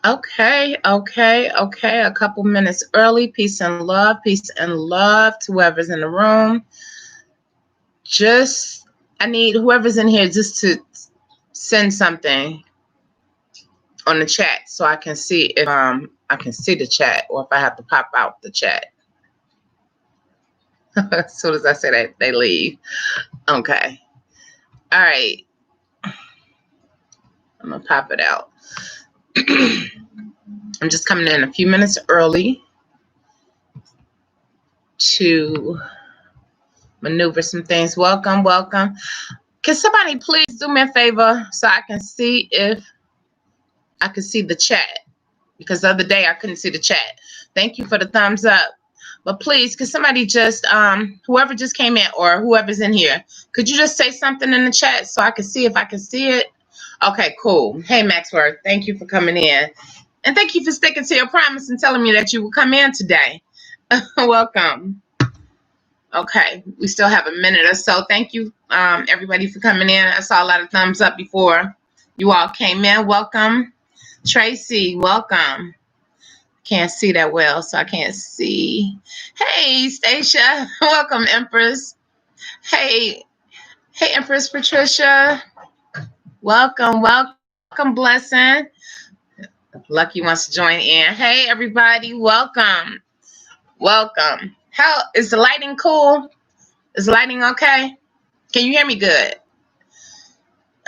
Okay. A couple minutes early. Peace and love to whoever's in the room. I need whoever's in here just to send something on the chat so I can see if I can see the chat or if I have to pop out the chat. As soon as I say that, they leave. Okay. All right. I'm gonna pop it out. I'm just coming in a few minutes early to maneuver some things. Welcome. Can somebody please do me a favor so I can see if I can see the chat? Because the other day I couldn't see the chat. Thank you for the thumbs up. But please, could somebody just, whoever just came in or whoever's in here, could you just say something in the chat so I can see if I can see it? Okay, cool. Hey, Maxworth, thank you for coming in. And thank you for sticking to your promise and telling me that you would come in today. Welcome. Okay, we still have a minute or so. Thank you, everybody, for coming in. I saw a lot of thumbs up before you all came in. Welcome. Tracy, welcome. Can't see that well, so I can't see. Hey, Stacia. Welcome, Empress. Hey, Empress Patricia. Welcome, Blessing. Lucky wants to join in. Hey, everybody. Welcome. How is the lighting cool? Is the lighting okay? Can you hear me good?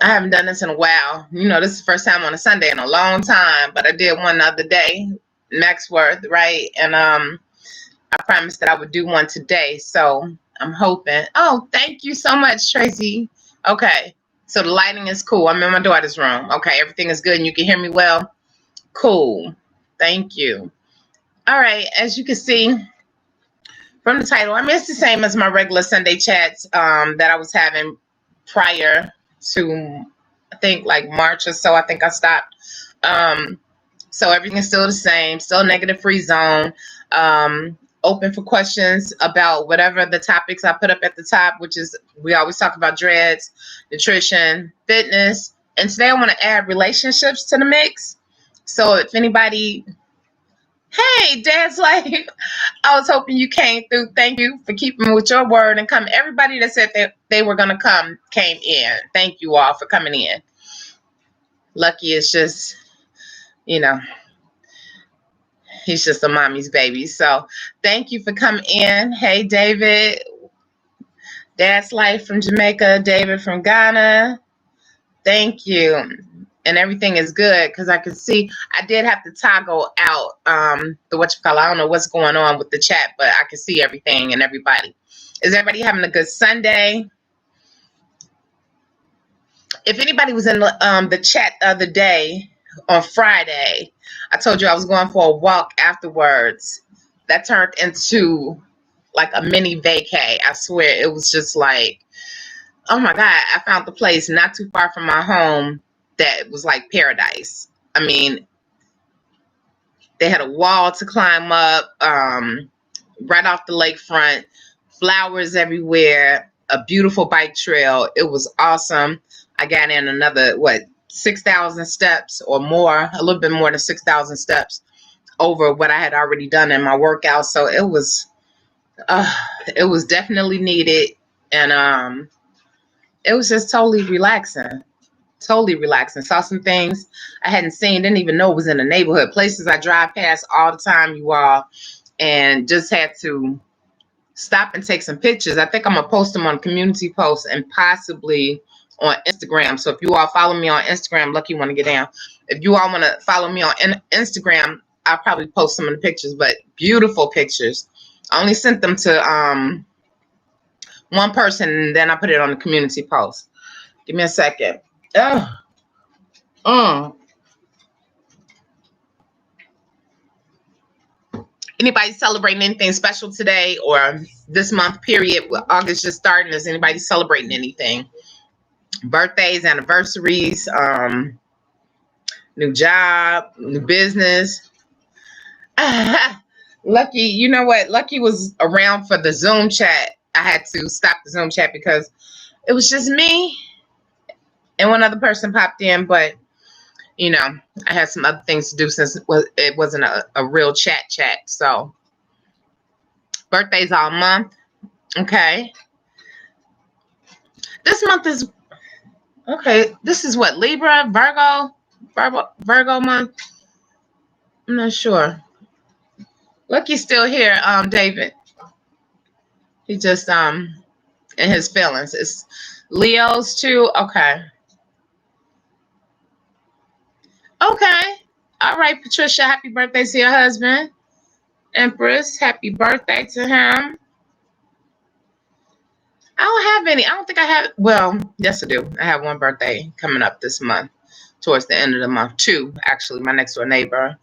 I haven't done this in a while. You know, this is the first time on a Sunday in a long time, but I did one the other day, Maxworth, right? And I promised that I would do one today, so I'm hoping. Oh, thank you so much, Tracy. Okay, so the lighting is cool. I'm in my daughter's room. Okay, everything is good and you can hear me well? Cool. Thank you. All right, as you can see from the title, I mean, it's the same as my regular Sunday chats that I was having prior to, I think, like March or so. I think I stopped. So everything is still the same, still negative free zone. Open for questions about whatever the topics I put up at the top, which is, we always talk about dreads, nutrition, fitness. And today I want to add relationships to the mix. So if anybody, hey, Dad's Life, I was hoping you came through. Thank you for keeping with your word and come. Everybody that said that they were going to come came in. Thank you all for coming in. Lucky is just, you know, he's just a mommy's baby. So thank you for coming in. Hey, David. Dad's Life from Jamaica. David from Ghana. Thank you. And everything is good because I can see I did have to toggle out the whatchamacallit. I don't know what's going on with the chat, but I can see everything and everybody. Is everybody having a good Sunday? If anybody was in the chat the other day on Friday, I told you I was going for a walk afterwards. That turned into like a mini vacay. I swear, it was just like, oh my God, I found the place not too far from my home that was like paradise. I mean, they had a wall to climb up right off the lakefront, flowers everywhere, a beautiful bike trail. It was awesome. I got in another, 6,000 steps or more, a little bit more than 6,000 steps over what I had already done in my workout. So it was definitely needed. And it was just totally relaxing. Saw some things I hadn't seen, didn't even know it was in the neighborhood. Places I drive past all the time, you all, and just had to stop and take some pictures. I think I'm going to post them on community posts and possibly on Instagram. So if you all follow me on Instagram, Lucky Want to Get Down. If you all want to follow me on Instagram, I'll probably post some of the pictures, but beautiful pictures. I only sent them to one person, and then I put it on the community post. Give me a second. Anybody celebrating anything special today or this month period? August just starting. Is anybody celebrating anything? Birthdays, anniversaries, new job, new business. Lucky, you know what? Lucky was around for the Zoom chat. I had to stop the Zoom chat because it was just me and one other person popped in. But, you know, I had some other things to do since it wasn't a real chat. So birthdays all month. Okay. This month is, okay, this is what, Libra, Virgo month? I'm not sure. Lucky's still here, David. He just, in his feelings. It's Leo's too. Okay. Okay. All right, Patricia, happy birthday to your husband. Empress, happy birthday to him. I don't have any. I don't think I have. Well, yes, I do. I have one birthday coming up this month, towards the end of the month. Two, actually, my next door neighbor,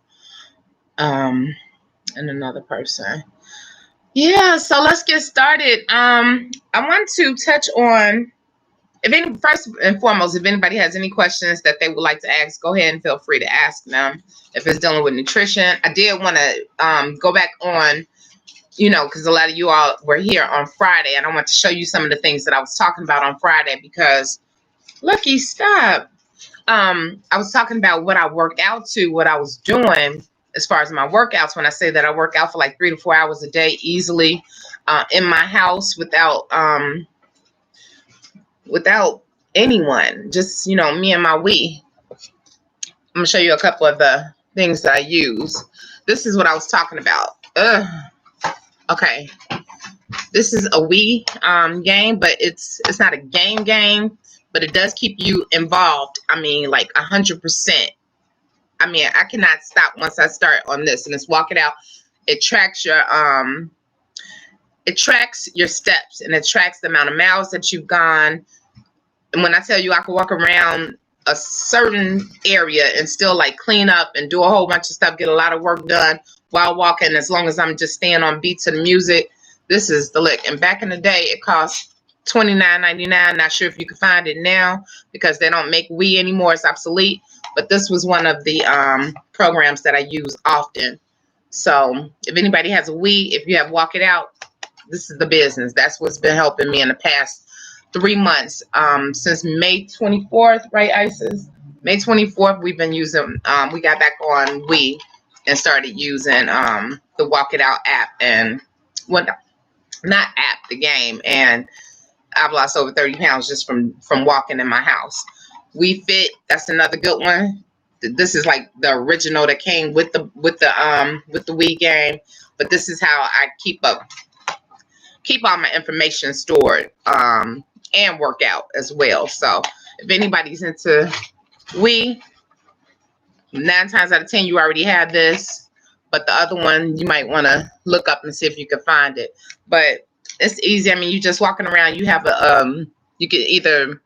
and another person. Yeah, so let's get started. I want to touch on, first and foremost, if anybody has any questions that they would like to ask, go ahead and feel free to ask them. If it's dealing with nutrition, I did want to go back on, because a lot of you all were here on Friday, and I want to show you some of the things that I was talking about on Friday because, Lucky, stop. I was talking about what I worked out to, what I was doing as far as my workouts. When I say that I work out for like 3 to 4 hours a day easily in my house without anyone, just, me and my Wii. I'm going to show you a couple of the things that I use. This is what I was talking about. Okay. This is a Wii game, but it's not a game, but it does keep you involved. I mean, like 100%. I mean, I cannot stop once I start on this, and it's walk it out. It tracks your steps, and it tracks the amount of miles that you've gone. And when I tell you I can walk around a certain area and still like clean up and do a whole bunch of stuff, get a lot of work done while walking, as long as I'm just staying on beat to the music, this is the lick. And back in the day, it cost $29.99. Not sure if you can find it now because they don't make Wii anymore. It's obsolete. But this was one of the programs that I use often. So if anybody has a Wii, if you have Walk It Out, this is the business. That's what's been helping me in the past 3 months. Since May 24th, right, Isis? May 24th, we've been using, we got back on Wii and started using the Walk It Out app, and not app, the game, and I've lost over 30 pounds just from walking in my house. Wii Fit, that's another good one. This is like the original that came with the Wii game, but this is how I keep all my information stored and work out as well. So if anybody's into Wii, 9 times out of 10 you already have this, but the other one you might want to look up and see if you can find it. But it's easy. I mean, you just walking around, you have you can either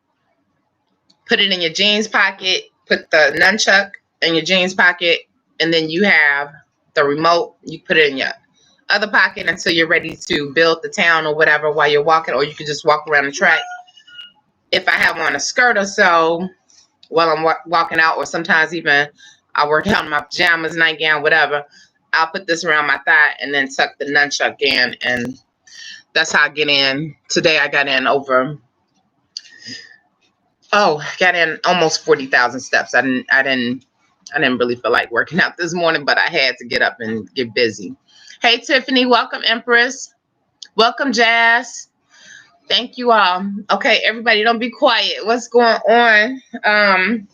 put it in your jeans pocket, put the nunchuck in your jeans pocket, and then you have the remote. You put it in your other pocket until you're ready to build the town or whatever while you're walking, or you can just walk around the track. If I have on a skirt or so while I'm walking out, or sometimes even I work out in my pajamas, nightgown, whatever, I'll put this around my thigh and then tuck the nunchuck in, and that's how I get in. Today I got in got in almost 40,000 steps. I didn't really feel like working out this morning, but I had to get up and get busy. Hey, Tiffany, welcome, Empress. Welcome, Jazz. Thank you all. Okay, everybody, don't be quiet. What's going on?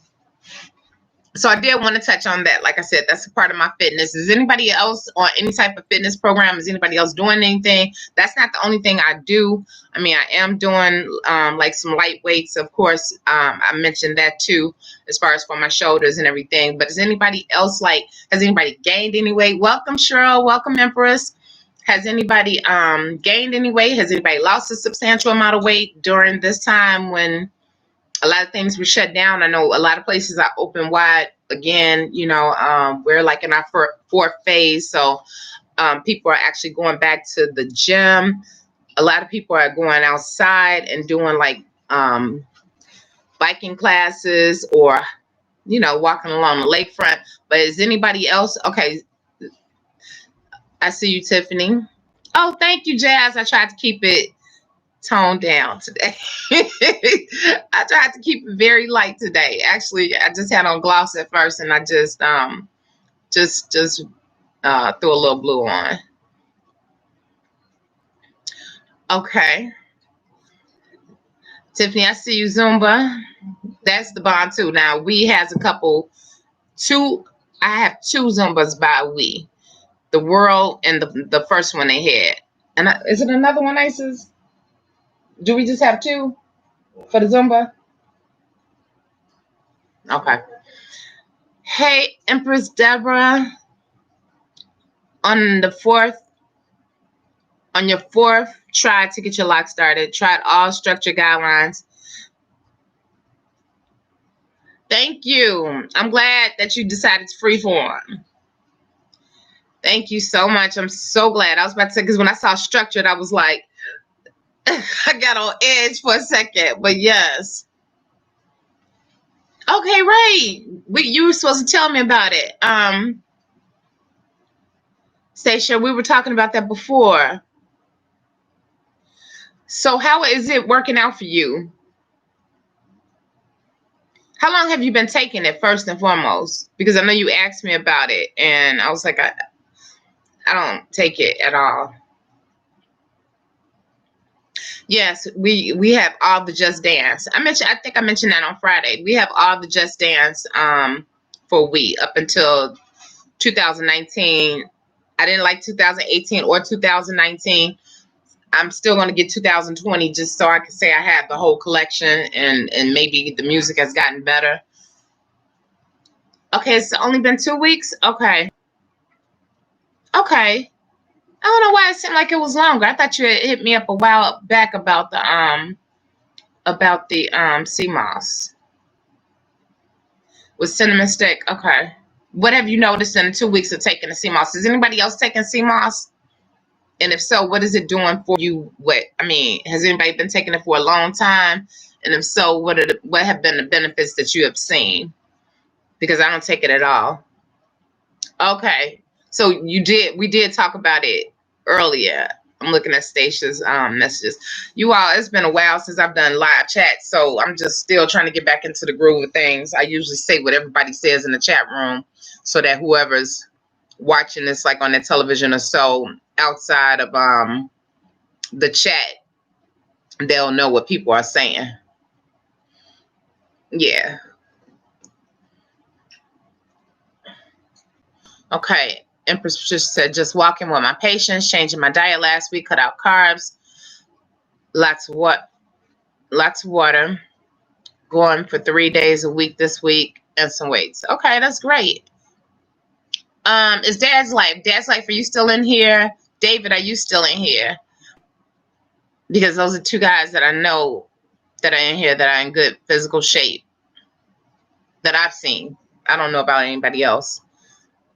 So I did want to touch on that. Like I said, that's a part of my fitness. Is anybody else on any type of fitness program? Is anybody else doing anything? That's not the only thing I do. I mean, I am doing like some light weights, of course. I mentioned that too, as far as for my shoulders and everything. But is anybody else has anybody gained any weight? Welcome, Cheryl. Welcome, Empress. Has anybody gained any weight? Has anybody lost a substantial amount of weight during this time when a lot of things were shut down? I know a lot of places are open wide again. We're like in our fourth phase. So people are actually going back to the gym. A lot of people are going outside and doing like biking classes or, walking along the lakefront. But is anybody else? Okay. I see you, Tiffany. Oh, thank you, Jazz. I tried to keep it toned down today. I tried to keep it very light today. Actually, I just had on gloss at first, and I just threw a little blue on. Okay, Tiffany, I see you, Zumba. That's the bond too. Now we has a couple. Two. I have two Zumbas by we. The world and the first one they had. And is it another one, Isis? Do we just have two for the Zumba? Okay. Hey, Empress Deborah. On your fourth try to get your lock started, tried all structure guidelines. Thank you. I'm glad that you decided to freeform. Thank you so much. I'm so glad. I was about to say, because when I saw structured, I was like, I got on edge for a second. But yes. Okay, right. You were supposed to tell me about it. Stacia, we were talking about that before. So how is it working out for you? How long have you been taking it, first and foremost? Because I know you asked me about it, and I was like, I don't take it at all. Yes, we have all the Just Dance. I think I mentioned that on Friday. We have all the Just Dance for we up until 2019. I didn't like 2018 or 2019. I'm still going to get 2020 just so I can say I have the whole collection, and maybe the music has gotten better. Okay, it's only been 2 weeks. Okay. I don't know why it seemed like it was longer. I thought you had hit me up a while back about the sea moss with cinnamon stick. Okay. What have you noticed in the 2 weeks of taking the sea moss? Is anybody else taking sea moss? And if so, what is it doing for you? Has anybody been taking it for a long time? And if so, what have been the benefits that you have seen? Because I don't take it at all. Okay. So we did talk about it earlier. I'm looking at Stacia's messages. You all, it's been a while since I've done live chat, so I'm just still trying to get back into the groove of things. I usually say what everybody says in the chat room so that whoever's watching this, like on their television or so, outside of the chat, they'll know what people are saying. Yeah. Okay. Empress just said, just walking with my patients, changing my diet last week, cut out carbs, lots of water, going for 3 days a week this week, and some weights. Okay, that's great. Is Dad's Life? Dad's Life, are you still in here? David, are you still in here? Because those are two guys that I know that are in here that are in good physical shape that I've seen. I don't know about anybody else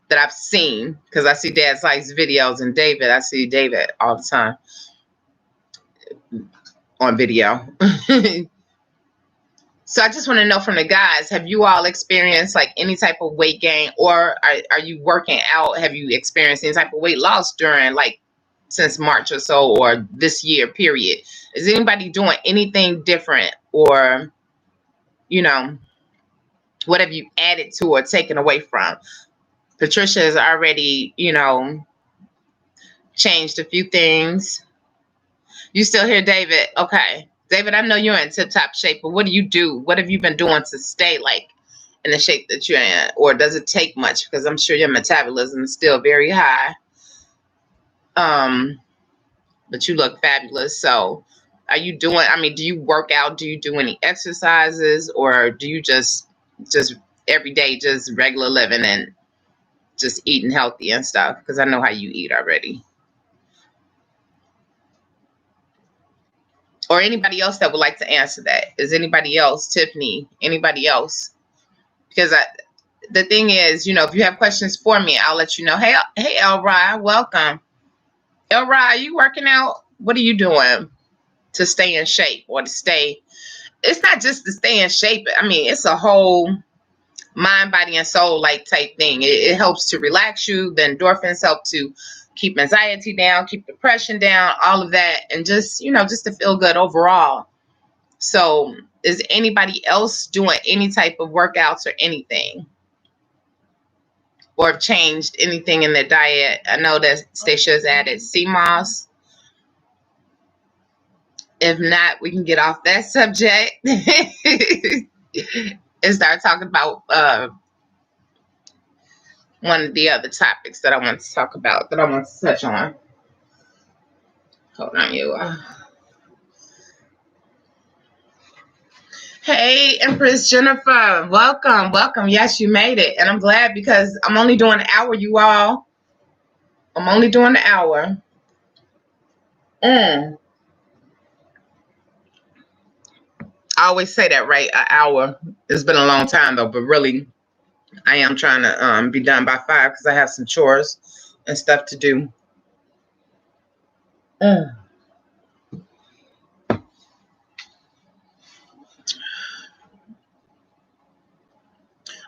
that I've seen, because I see Dad's Life's videos, and I see David all the time on video. So I just want to know from the guys, have you all experienced like any type of weight gain, or are you working out? Have you experienced any type of weight loss during since March or so, or this year period? Is anybody doing anything different, or, what have you added to or taken away from? Patricia has already, changed a few things. You still here, David? Okay. David, I know you're in tip-top shape, but what do you do? What have you been doing to stay in the shape that you're in? Or does it take much? Because I'm sure your metabolism is still very high. But you look fabulous. So are you doing, do you work out? Do you do any exercises? Or do you just every day, just regular living and just eating healthy and stuff? Because I know how you eat already. Or anybody else that would like to answer that? Is anybody else, Tiffany, anybody else? Because the thing is, if you have questions for me, I'll let you know. Hey, Elrod, welcome. Elrod, are you working out? What are you doing to stay in shape, or to stay? It's not just to stay in shape. It's a whole mind, body, and soul type thing. It helps to relax you. The endorphins help to keep anxiety down, keep depression down, all of that, and just, you know, just to feel good overall. So is anybody else doing any type of workouts or anything? Or have changed anything in their diet? I know that Stacia has added sea moss. If not, we can get off that subject and start talking about one of the other topics that I want to talk about, that I want to touch on. Hold on, you. Hey, Empress Jennifer, welcome, welcome. Yes, you made it, and I'm glad because I'm only doing an hour, you all. I'm only doing an hour. I always say that, right? An hour. It's been a long time though, but really, I am trying to be done by 5 because I have some chores and stuff to do.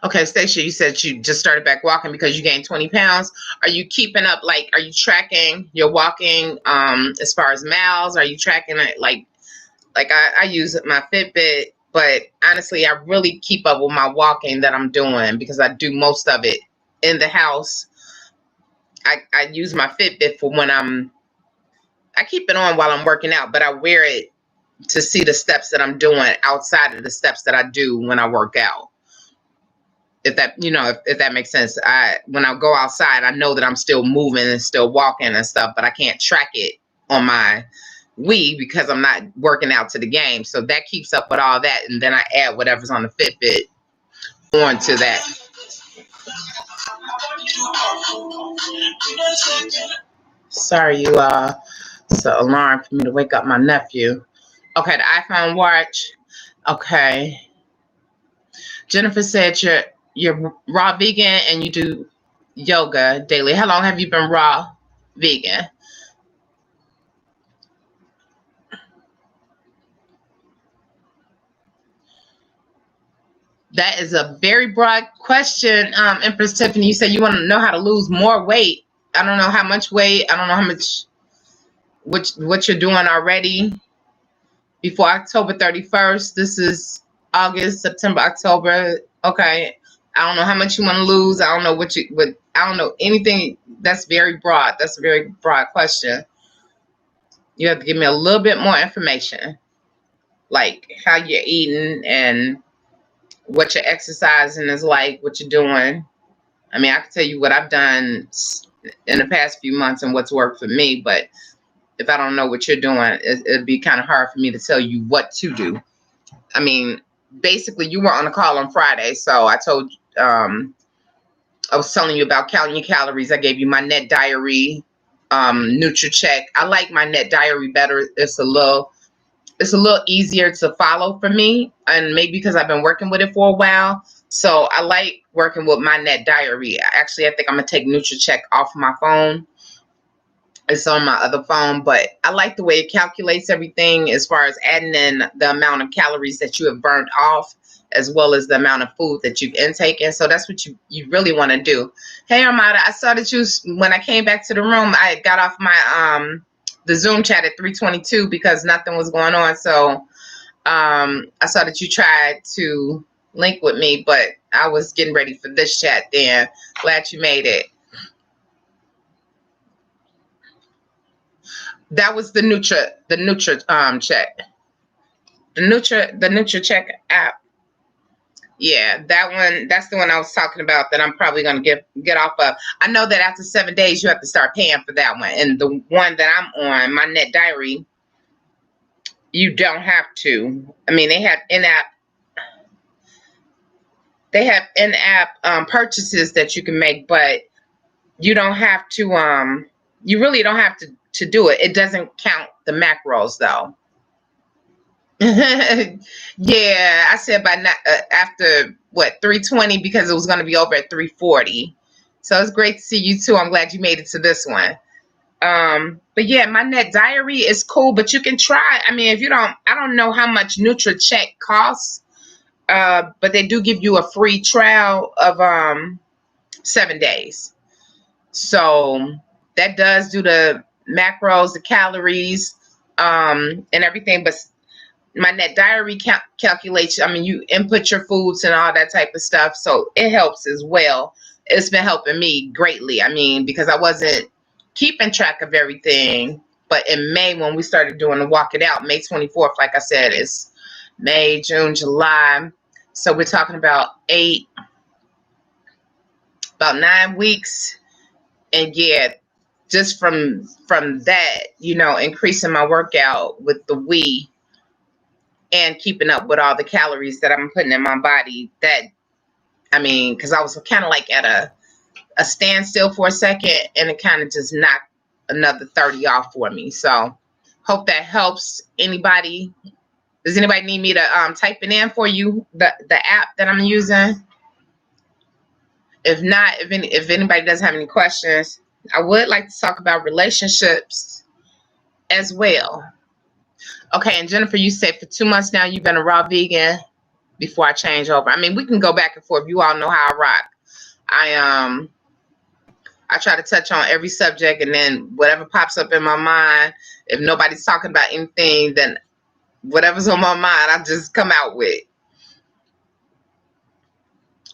Okay, Stacia, you said you just started back walking because you gained 20 pounds. Are you keeping up? Like, are you tracking your walking as far as miles? Are you tracking it? Like I use my Fitbit, but honestly, I really keep up with my walking that I'm doing because I do most of it in the house. I use my Fitbit for when I keep it on while I'm working out, but I wear it to see the steps that I'm doing outside of the steps that I do when I work out. If that, you know, if that makes sense. When I go outside, I know that I'm still moving and still walking and stuff, but I can't track it on my Wii because I'm not working out to the game. So that keeps up with all that, and then I add whatever's on the Fitbit onto that. Sorry, you it's an alarm for me to wake up my nephew. Okay, the iPhone watch. Okay. Jennifer said you're raw vegan and you do yoga daily. How long have you been raw vegan? That is a very broad question, Empress Tiffany. You said you want to know how to lose more weight. I don't know how much weight. I don't know how much what you're doing already before October 31st. This is August, September, October. Okay. I don't know how much you want to lose. I don't know what I don't know anything. That's very broad. That's a very broad question. You have to give me a little bit more information, like how you're eating and what your exercising is like, what you're doing. I mean, I can tell you what I've done in the past few months and what's worked for me, but if I don't know what you're doing, it'd be kind of hard for me to tell you what to do. I mean, basically, you were on a call on Friday, so I told I was telling you about counting your calories. I gave you my net diary, NutriCheck. I like my net diary better. It's a little easier to follow for me, and maybe because I've been working with it for a while. So I like working with my net diary. Actually, I think I'm gonna take NutriCheck off my phone. It's on my other phone, but I like the way it calculates everything as far as adding in the amount of calories that you have burned off, as well as the amount of food that you've intaken. So that's what you really want to do. Hey, Armada, I saw that when I came back to the room, I got off my the Zoom chat at 3:22 because nothing was going on. So I saw that you tried to link with me, but I was getting ready for this chat then. Glad you made it. That was the Nutra check. The NutriCheck app. Yeah, that one, that's the one I was talking about that I'm probably going to get off of. I know that after 7 days, you have to start paying for that one. And the one that I'm on, my Net Diary, you don't have to. I mean, they have in-app purchases that you can make, but you don't have to, you really don't have to do it. It doesn't count the macros though. Yeah, I said after 3:20 because it was going to be over at 3:40. So it's great to see you too. I'm glad you made it to this one. But yeah, my Net Diary is cool, but you can try. I mean, I don't know how much NutriCheck costs, but they do give you a free trial of 7 days. So that does do the macros, the calories, and everything. But my net diary calculates, I mean, you input your foods and all that type of stuff. So it helps as well. It's been helping me greatly. I mean, because I wasn't keeping track of everything. But in May, when we started doing the Walk It Out, May 24th, like I said, it's May, June, July. So we're talking about about 9 weeks. And yeah, just from that, you know, increasing my workout with the we and keeping up with all the calories that I'm putting in my body, that, I mean, because I was kind of like at a standstill for a second, and it kind of just knocked another 30 off for me. So hope that helps anybody. Does anybody need me to type it in for you, the app that I'm using? If not, if anybody doesn't have any questions, I would like to talk about relationships as well. Okay, and Jennifer, you said for 2 months now you've been a raw vegan before I change over. I mean, we can go back and forth. You all know how I rock. I try to touch on every subject, and then whatever pops up in my mind, if nobody's talking about anything, then whatever's on my mind, I just come out with.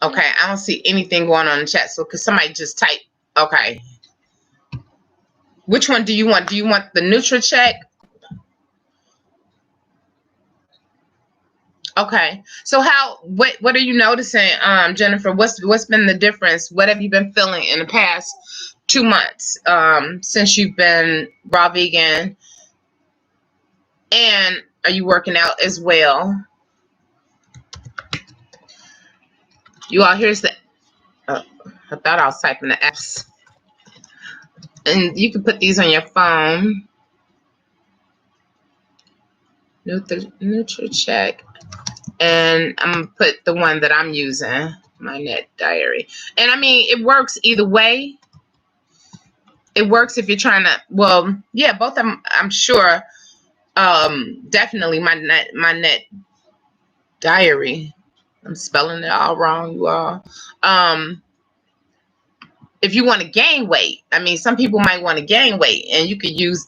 Okay, I don't see anything going on in the chat. So could somebody just type? Okay. Which one do you want? Do you want the NutriCheck? Okay. So what are you noticing, Jennifer? What's been the difference? What have you been feeling in the past 2 months since you've been raw vegan? And are you working out as well? You all, here's the, I thought I was typing the apps. And you can put these on your phone. NutriCheck. And I'm going to put the one that I'm using, my net diary. And I mean, it works either way. It works if you're trying to, well, yeah, both of them, I'm sure. Definitely my net diary. I'm spelling it all wrong, you all. If you want to gain weight, I mean, some people might want to gain weight, and you could use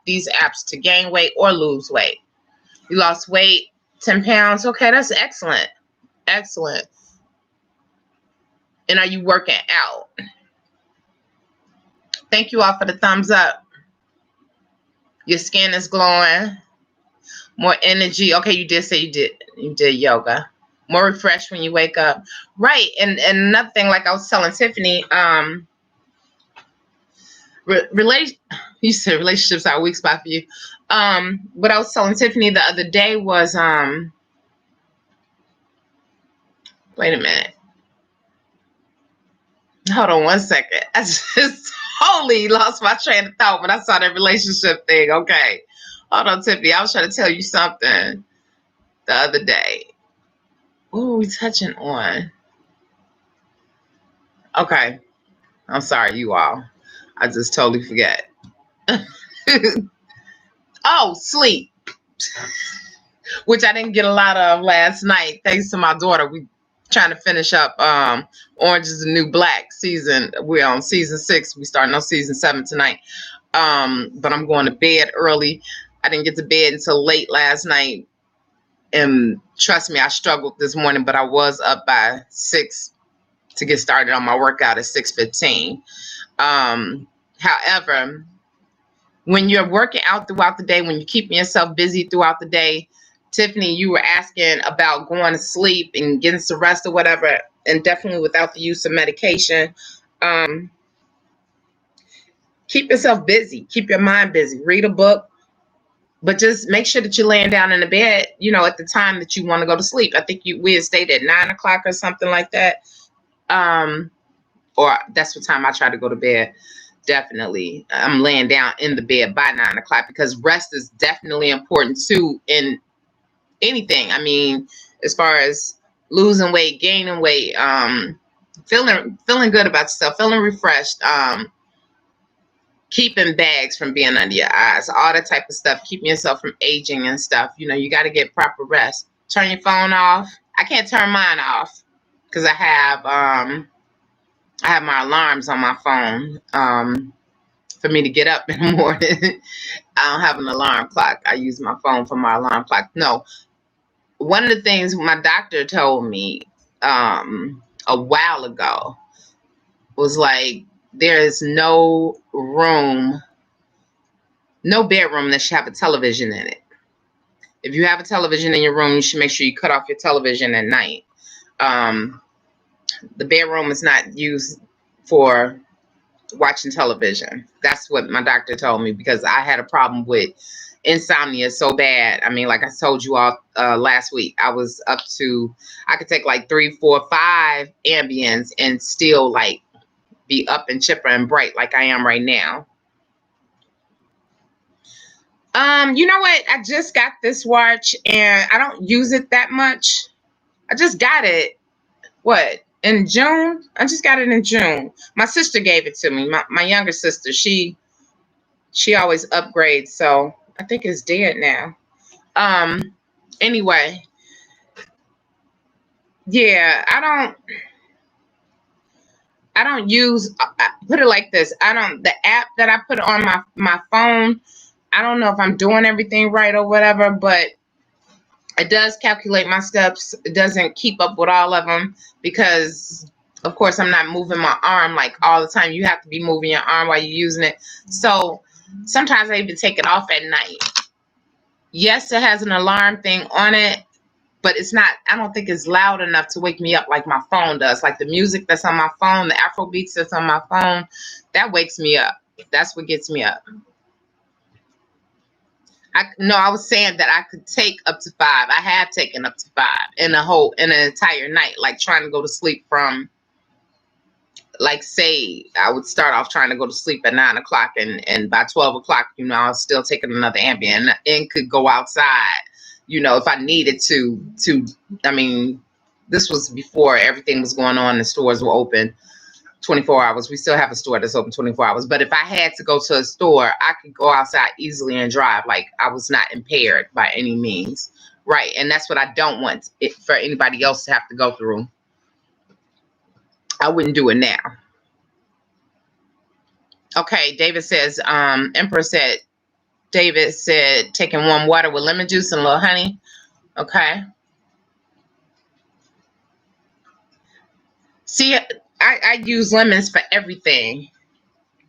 these apps to gain weight or lose weight. You lost weight, 10 pounds. Okay, that's excellent. Excellent. And are you working out? Thank you all for the thumbs up. Your skin is glowing. More energy. Okay, you did say you did yoga. More refreshed when you wake up. Right. And another thing, like I was telling Tiffany, you said relationships are a weak spot for you. What I was telling Tiffany the other day was, wait a minute. Hold on one second. I just totally lost my train of thought when I saw that relationship thing. Okay. Hold on, Tiffany. I was trying to tell you something the other day. What were we touching on? Okay. I'm sorry, you all. I just totally forgot. Oh, sleep. Which I didn't get a lot of last night, thanks to my daughter. We trying to finish up Orange is the New Black season. We're on season 6. We starting on season 7 tonight. But I'm going to bed early. I didn't get to bed until late last night. And trust me, I struggled this morning, but I was up by 6 to get started on my workout at 6:15. However, when you're working out throughout the day, when you're keeping yourself busy throughout the day, Tiffany, you were asking about going to sleep and getting some rest or whatever, and definitely without the use of medication. Keep yourself busy. Keep your mind busy. Read a book. But just make sure that you're laying down in the bed, you know, at the time that you want to go to sleep. I think we had stayed at 9 o'clock or something like that. Or that's what time I try to go to bed. Definitely. I'm laying down in the bed by 9 o'clock because rest is definitely important too in anything. I mean, as far as losing weight, gaining weight, feeling good about yourself, feeling refreshed, keeping bags from being under your eyes, all that type of stuff, keeping yourself from aging and stuff. You know, you got to get proper rest. Turn your phone off. I can't turn mine off because I have my alarms on my phone. for me to get up in the morning. I don't have an alarm clock. I use my phone for my alarm clock. No, one of the things my doctor told me a while ago was like, there is no room, no bedroom that should have a television in it. If you have a television in your room, you should make sure you cut off your television at night. The bedroom is not used for watching television. That's what my doctor told me, because I had a problem with insomnia so bad. I mean, like I told you all last week, I was up to, I could take like 3, 4, 5 Ambiens and still like be up and chipper and bright like I am right now. You know what? I just got this watch and I don't use it that much. I just got it, what, in June? I just got it in June. My sister gave it to me. My younger sister, she always upgrades, so I think it's dead now. Anyway, yeah, I don't use, put it like this. The app that I put on my phone, I don't know if I'm doing everything right or whatever, but it does calculate my steps. It doesn't keep up with all of them because, of course, I'm not moving my arm like all the time. You have to be moving your arm while you're using it. So sometimes I even take it off at night. Yes, it has an alarm thing on it, but it's not, I don't think it's loud enough to wake me up like my phone does. Like the music that's on my phone, the Afro beats that's on my phone, that wakes me up. That's what gets me up. I was saying that I could take up to 5. I have taken up to 5 in an entire night, like trying to go to sleep from, like, say I would start off trying to go to sleep at 9 o'clock and by 12 o'clock, you know, I was still taking another Ambien and could go outside, you know, if I needed to, I mean, this was before everything was going on. The stores were open 24 hours. We still have a store that's open 24 hours. But if I had to go to a store, I could go outside easily and drive. Like I was not impaired by any means. Right. And that's what I don't want for anybody else to have to go through. I wouldn't do it now. Okay. David says, Empress said, David said, taking warm water with lemon juice and a little honey. Okay. See, I use lemons for everything.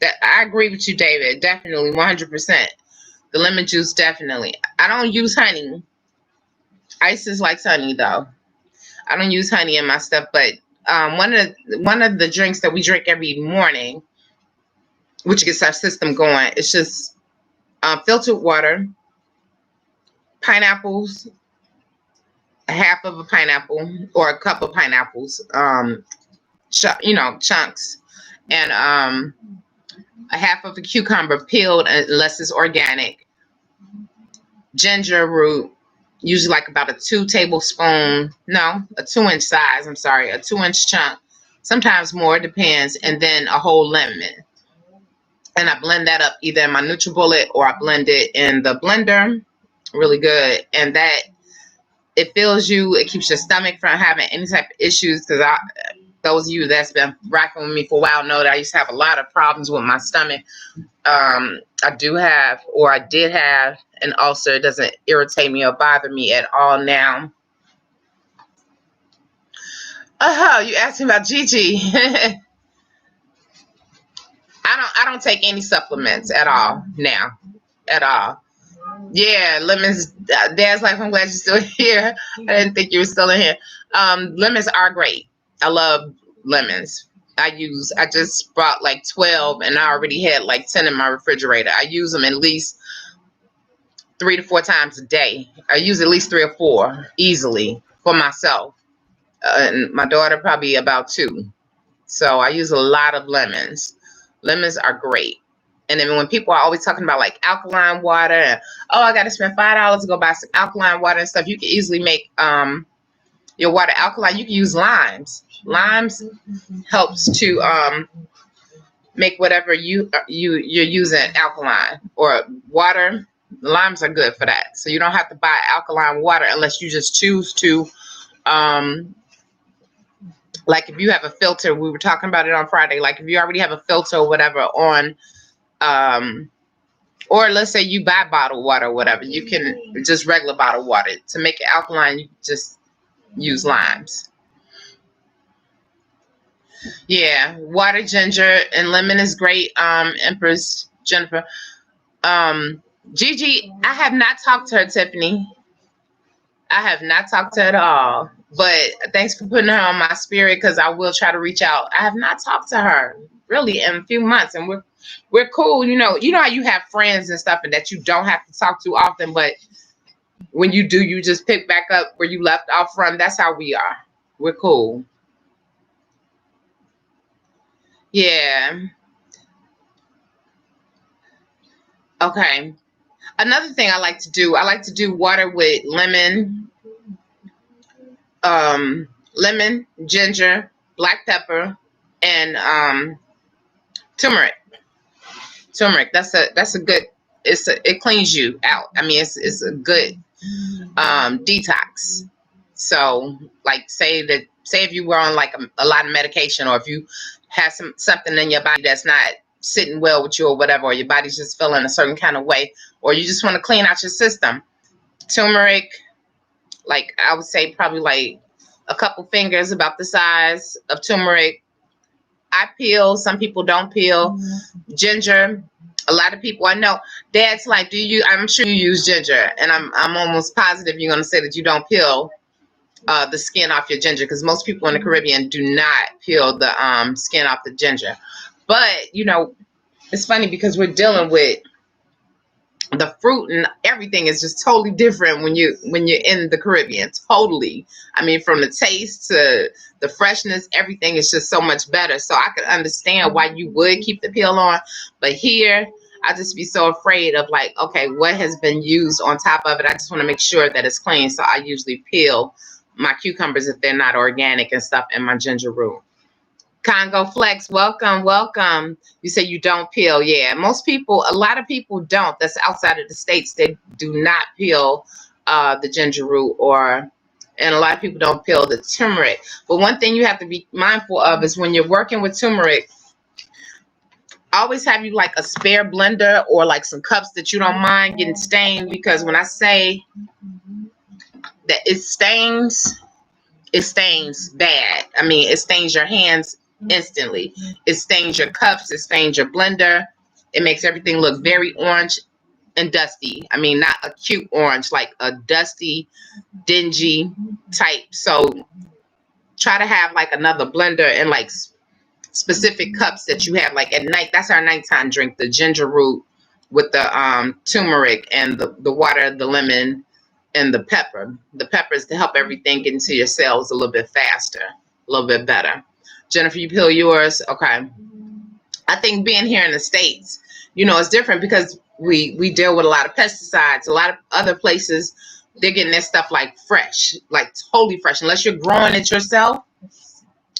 That I agree with you, David. Definitely, 100%. The lemon juice, definitely. I don't use honey. Isis likes honey, though. I don't use honey in my stuff, but one of the drinks that we drink every morning, which gets our system going, it's just filtered water, pineapples, a half of a pineapple or a cup of pineapples, chunks, and a half of a cucumber peeled, unless it's organic, ginger root, usually like about a 2-inch size, I'm sorry, a 2-inch chunk, sometimes more, depends, and then a whole lemon. And I blend that up either in my NutriBullet or I blend it in the blender. Really good. And that, it fills you, it keeps your stomach from having any type of issues, because those of you that's been rocking with me for a while know that I used to have a lot of problems with my stomach. I did have an ulcer. It doesn't irritate me or bother me at all now. You asked me about Gigi. I don't take any supplements at all now. At all. Yeah, lemons. Dad's like, I'm glad you're still here. I didn't think you were still in here. Lemons are great. I love lemons. I just bought like 12 and I already had like 10 in my refrigerator. I use them at least 3 to 4 times a day. I use at least 3 or 4 easily for myself. And my daughter probably about 2. So I use a lot of lemons. Lemons are great. And then when people are always talking about like alkaline water, and, I got to spend $5 to go buy some alkaline water and stuff, you can easily make your water alkaline. You can use limes. Limes helps to make whatever you're using alkaline, or water. Limes are good for that. So you don't have to buy alkaline water unless you just choose to. Like if you have a filter, we were talking about it on Friday. Like if you already have a filter or whatever on Or let's say you buy bottled water or whatever, you can just regular bottled water. To make it alkaline, you just use limes. Yeah, water, ginger, and lemon is great. Empress, Jennifer. Gigi, I have not talked to her, Tiffany. I have not talked to her at all. But thanks for putting her on my spirit, because I will try to reach out. I have not talked to her really in a few months, and we're cool. You know how you have friends and stuff, and that you don't have to talk to often, but when you do, you just pick back up where you left off from. That's how we are. We're cool. Yeah. Okay. Another thing I like to do water with lemon, ginger, black pepper, and turmeric. Turmeric. That's a good. It cleans you out. I mean, it's a good detox. So, like, say if you were on like a lot of medication, or if you have something in your body that's not sitting well with you or whatever, or your body's just feeling a certain kind of way, or you just want to clean out your system. Turmeric, like I would say probably like a couple fingers, about the size of turmeric. I peel, some people don't peel. Ginger, a lot of people I know, Dad's like, I'm sure you use ginger, and I'm almost positive you're going to say that you don't peel the skin off your ginger, because most people in the Caribbean do not peel the skin off the ginger. But it's funny because we're dealing with the fruit, and everything is just totally different when you're in the Caribbean. Totally. I mean, from the taste to the freshness, everything is just so much better. So I could understand why you would keep the peel on, but here I just be so afraid of, like, okay, what has been used on top of it. I just want to make sure that it's clean. So I usually peel my cucumbers if they're not organic and stuff, and my ginger root. Congo Flex, welcome. You say you don't peel. Yeah, a lot of people don't. That's outside of the States. They do not peel the ginger root, and a lot of people don't peel the turmeric. But one thing you have to be mindful of is when you're working with turmeric, always have you like a spare blender or like some cups that you don't mind getting stained, because when I say that it stains bad. I mean, it stains your hands instantly. It stains your cups. It stains your blender. It makes everything look very orange and dusty. I mean, not a cute orange, like a dusty, dingy type. So try to have like another blender and like specific cups that you have like at night. That's our nighttime drink, the ginger root with the turmeric and the water, the lemon, and the pepper. The pepper is to help everything get into your cells a little bit faster, a little bit better. Jennifer, you peel yours? Okay. I think being here in the States, it's different because we deal with a lot of pesticides. A lot of other places, they're getting their stuff like fresh, like totally fresh, unless you're growing it yourself.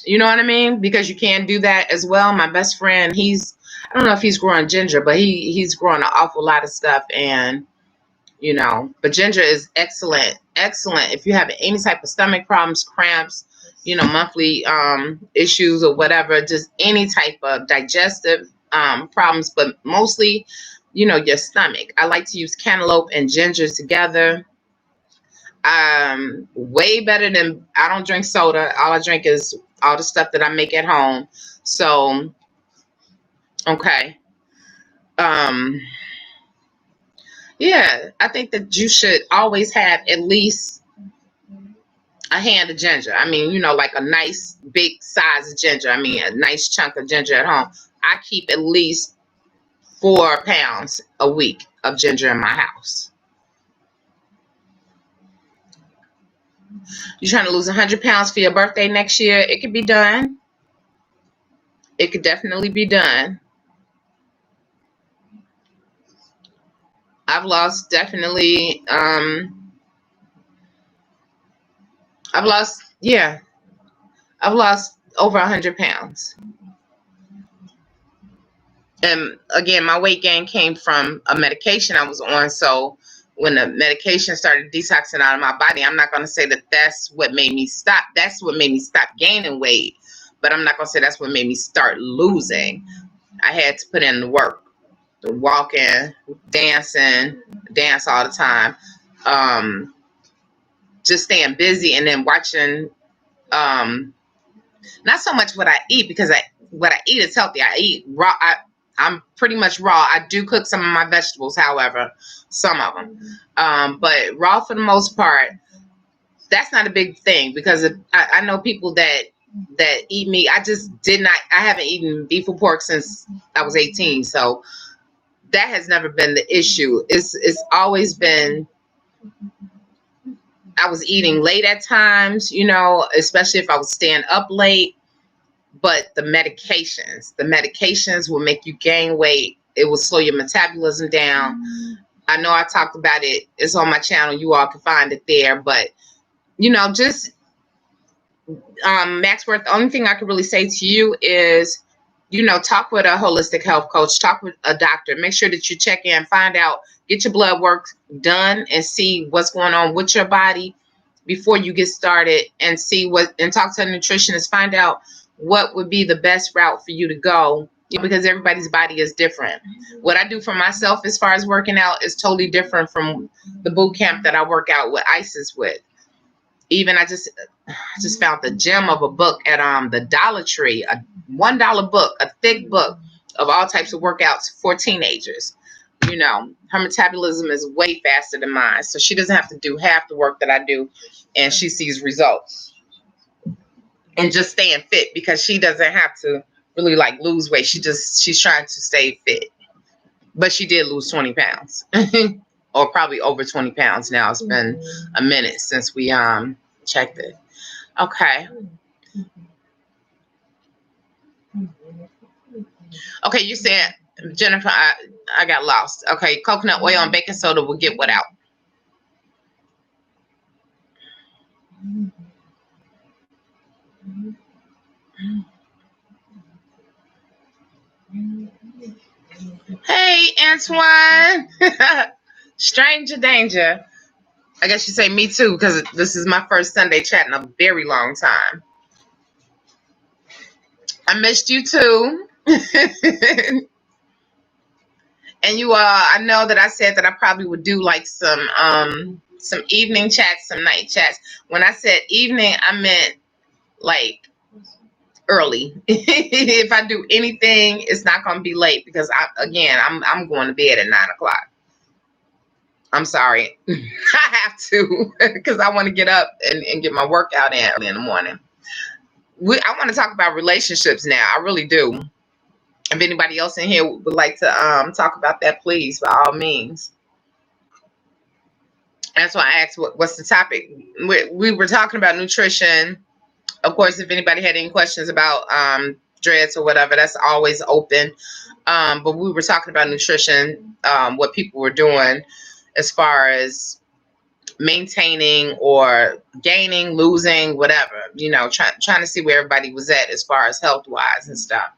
You know what I mean? Because you can do that as well. My best friend, I don't know if he's growing ginger, but he's growing an awful lot of stuff, and but ginger is excellent if you have any type of stomach problems, cramps, monthly issues or whatever, just any type of digestive problems, but mostly your stomach. I like to use cantaloupe and ginger together. Way better than, I don't drink soda. All I drink is all the stuff that I make at home. So okay. Yeah, I think that you should always have at least a hand of ginger. I mean, like a nice big size of ginger. I mean, a nice chunk of ginger at home. I keep at least 4 pounds a week of ginger in my house. You're trying to lose 100 pounds for your birthday next year? It could be done. It could definitely be done. I've lost definitely, I've lost over 100 pounds. And again, my weight gain came from a medication I was on. So when the medication started detoxing out of my body, I'm not going to say that that's what made me stop. That's what made me stop gaining weight. But I'm not going to say that's what made me start losing. I had to put in the work. walking, dancing, dance all the time. Just staying busy, and then watching, not so much what I eat, because what I eat is healthy. I eat raw. I'm pretty much raw. I do cook some of my vegetables, however, some of them. But raw for the most part, that's not a big thing, because I know people that eat meat. I haven't eaten beef or pork since I was 18. So that has never been the issue. It's always been, I was eating late at times, especially if I was staying up late. But the medications will make you gain weight. It will slow your metabolism down. I know I talked about it. It's on my channel. You all can find it there. But, just Maxworth, the only thing I can really say to you is, talk with a holistic health coach, talk with a doctor, make sure that you check in, find out, get your blood work done, and see what's going on with your body before you get started, and talk to a nutritionist, find out what would be the best route for you to go, because everybody's body is different. What I do for myself as far as working out is totally different from the boot camp that I work out with ISIS with. Even I just found the gem of a book at the Dollar Tree, a $1 book, a thick book of all types of workouts for teenagers. Her metabolism is way faster than mine, so she doesn't have to do half the work that I do, and she sees results. And just staying fit, because she doesn't have to really lose weight. She's trying to stay fit. But she did lose 20 pounds. Or probably over 20 pounds now. It's been a minute since we checked it. Okay. Okay, you said, Jennifer, I got lost. Okay, coconut oil and baking soda will get what out? Hey, Antoine. Stranger danger. I guess you say me too, because this is my first Sunday chat in a very long time. I missed you too. And you I know that I said that I probably would do some evening chats, some night chats. When I said evening, I meant early. If I do anything, it's not going to be late, because I'm going to bed at 9 o'clock. I'm sorry. I have to, because I want to get up and get my workout in early in the morning. I want to talk about relationships now. I really do. If anybody else in here would like to talk about that, please, by all means. That's why I asked what's the topic. We were talking about nutrition. Of course, if anybody had any questions about dreads or whatever, that's always open. But we were talking about nutrition, what people were doing as far as maintaining or gaining, losing, whatever, trying to see where everybody was at as far as health-wise and stuff.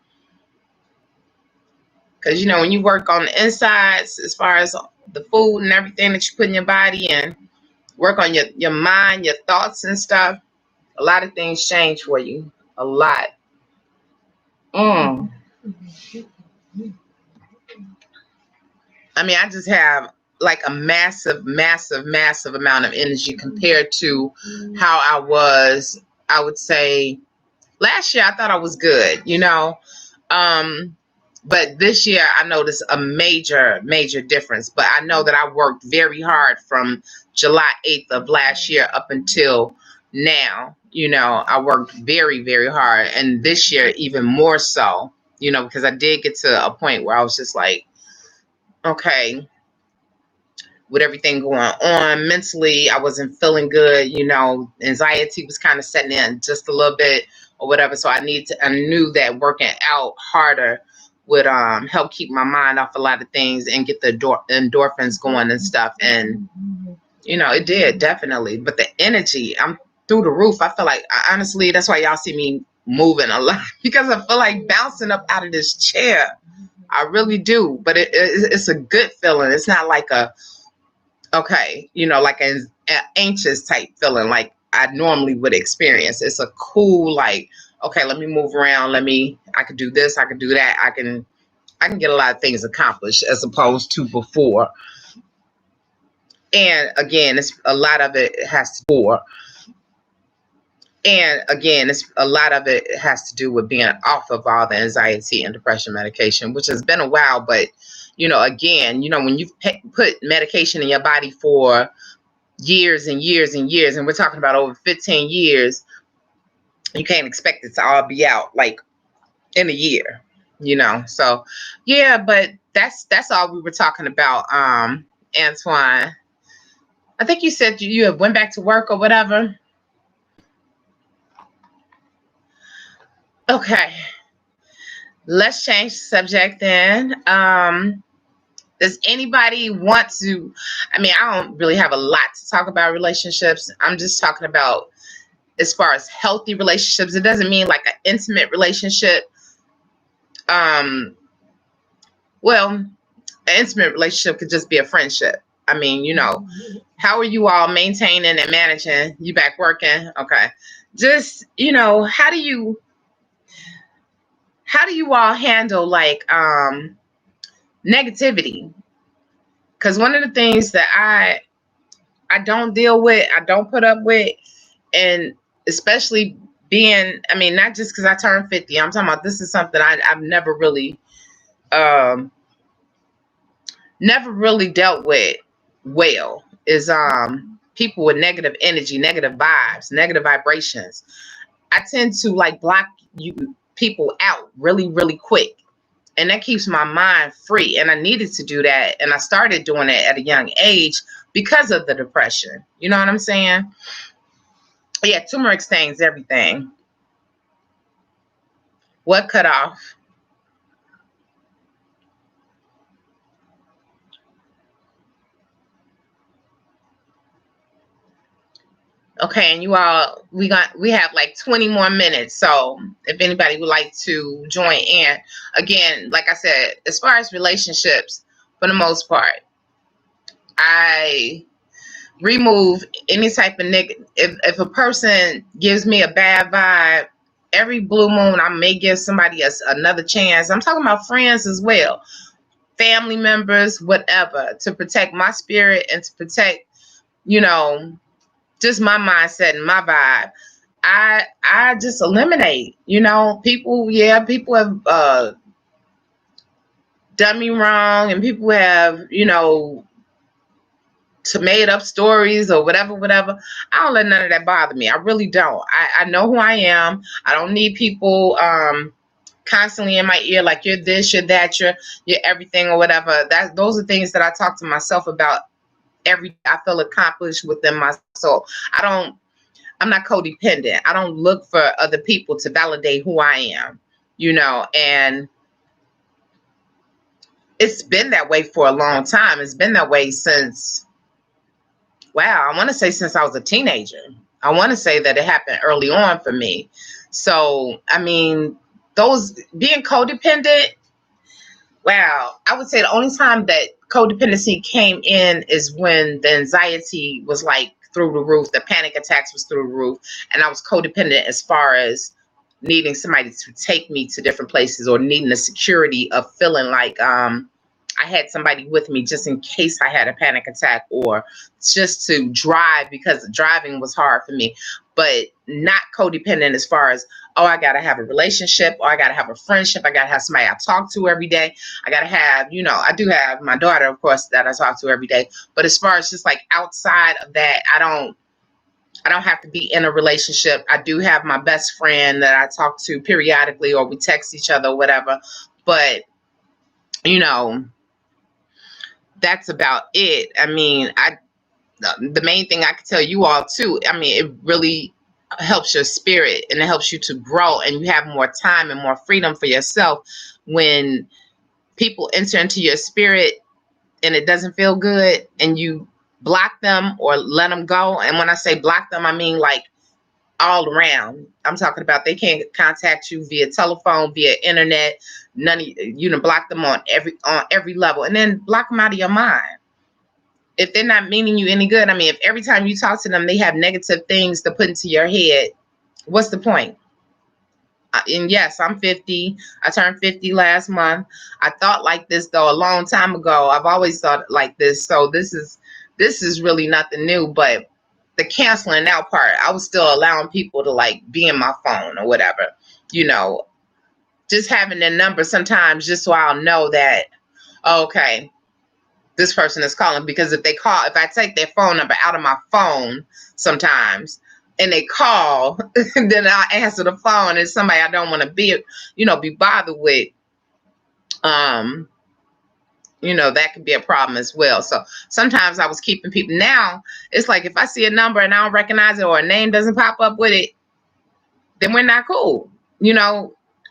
Because, when you work on the insides, as far as the food and everything that you put in your body, and work on your mind, your thoughts and stuff, a lot of things change for you. A lot. I mean, I just have a massive, massive, massive amount of energy compared to how I was, I would say, last year I thought I was good, but this year I noticed a major, major difference. But I know that I worked very hard from July 8th of last year up until now. I worked very, very hard. And this year even more so, because I did get to a point where I was just like, okay, with everything going on mentally, I wasn't feeling good. Anxiety was kind of setting in just a little bit or whatever. So I knew that working out harder would help keep my mind off a lot of things and get the endorphins going and stuff. And, it did, definitely. But the energy, I'm through the roof. I feel like, honestly, that's why y'all see me moving a lot, because I feel like bouncing up out of this chair. I really do. But it's a good feeling. It's not like an anxious type feeling like I normally would experience. It's a cool, okay, let me move around. I could do this. I could do that. I can I can get a lot of things accomplished as opposed to before. And again, it's a lot of it has to do. And again, it's a lot of it has to do with being off of all the anxiety and depression medication, which has been a while. But again, when you've put medication in your body for years and years and years, and we're talking about over 15 years, you can't expect it to all be out like in a year, So yeah, but that's all we were talking about. Antoine, I think you said you have went back to work or whatever. Okay, let's change the subject then. Does anybody want to? I mean, I don't really have a lot to talk about relationships. I'm just talking about as far as healthy relationships. It doesn't mean like an intimate relationship. Well, an intimate relationship could just be a friendship. I mean, how are you all maintaining and managing? You back working? Okay. Just, how do you all handle like negativity? Because one of the things that I don't deal with, I don't put up with, and especially being, I mean, not just because I turned 50, I'm talking about this is something I've never really dealt with well, is people with negative energy, negative vibes, negative vibrations. I tend to like block people out really, really quick. And that keeps my mind free. And I needed to do that. And I started doing it at a young age because of the depression. You know what I'm saying? Yeah, turmeric stains everything. What cut off? Okay, and you all, we have like 20 more minutes. So if anybody would like to join in, again, like I said, as far as relationships, for the most part, I remove any type of negative. If a person gives me a bad vibe, every blue moon, I may give somebody another chance. I'm talking about friends as well, family members, whatever, to protect my spirit and to protect, just my mindset and my vibe. I just eliminate, people. Yeah, people have done me wrong, and people have, to made up stories or whatever. I don't let none of that bother me. I really don't. I know who I am. I don't need people constantly in my ear like, you're this, you're that, you're everything or whatever. Those are things that I talk to myself about every day. I feel accomplished within myself. I'm not codependent. I don't look for other people to validate who I am, and it's been that way for a long time. It's been that way since, I want to say since I was a teenager. I want to say that it happened early on for me. So, I mean, those being codependent, I would say the only time that codependency came in is when the anxiety was like through the roof, the panic attacks was through the roof, and I was codependent as far as needing somebody to take me to different places, or needing the security of feeling like I had somebody with me just in case I had a panic attack, or just to drive because driving was hard for me. But not codependent as far as, I got to have a relationship, or I got to have a friendship. I got to have somebody I talk to every day. I got to have, I do have my daughter, of course, that I talk to every day. But as far as just like outside of that, I don't have to be in a relationship. I do have my best friend that I talk to periodically, or we text each other or whatever. But, that's about it. I mean, the main thing I could tell you all too, I mean, it really helps your spirit, and it helps you to grow, and you have more time and more freedom for yourself when people enter into your spirit and it doesn't feel good, and you block them or let them go. And when I say block them, I mean like all around. I'm talking about they can't contact you via telephone, via internet. None of block them on every level, and then block them out of your mind. If they're not meaning you any good, I mean, if every time you talk to them, they have negative things to put into your head, what's the point? And yes, I'm 50. I turned 50 last month. I thought like this though a long time ago. I've always thought like this. So this is really nothing new. But the canceling out part, I was still allowing people to like be in my phone or whatever. You know, just having their number sometimes just so I'll know that, okay, this person is calling. Because if I take their phone number out of my phone sometimes and they call, then I answer the phone and somebody I don't want to be bothered with. That could be a problem as well. So sometimes I was keeping people. Now it's like if I see a number and I don't recognize it or a name doesn't pop up with it, then we're not cool.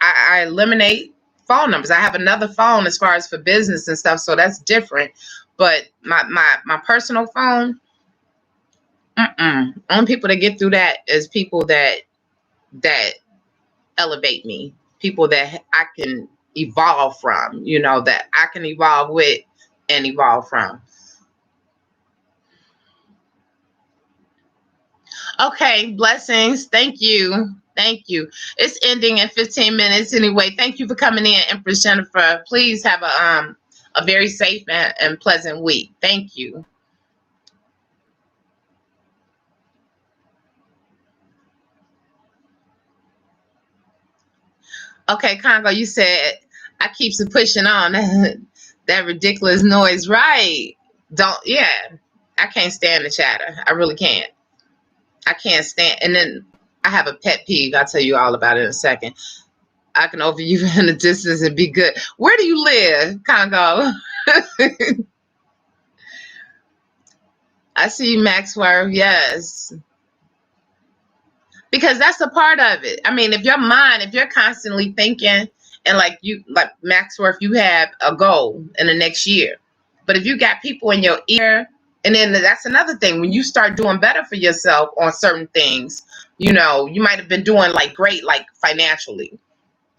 I eliminate phone numbers. I have another phone as far as for business and stuff, so that's different. But my personal phone, only people that get through that is people that elevate me, people that I can evolve from, that I can evolve with and evolve from. Okay, blessings. Thank you. Thank you. It's ending in 15 minutes anyway. Thank you for coming in, Empress Jennifer. Please have a very safe and pleasant week. Thank you. Okay, Congo, you said I keeps it pushing on that ridiculous noise, right? Don't, yeah. I can't stand the chatter. I really can't. I can't stand. And then I have a pet peeve. I'll tell you all about it in a second. I can over you in the distance and be good. Where do you live, Congo? I see you, Maxwell. Yes. Because that's a part of it. I mean, if you're constantly thinking and like Maxwell, if you have a goal in the next year, but if you got people in your ear, and then that's another thing, when you start doing better for yourself on certain things, you might have been doing like great, like financially,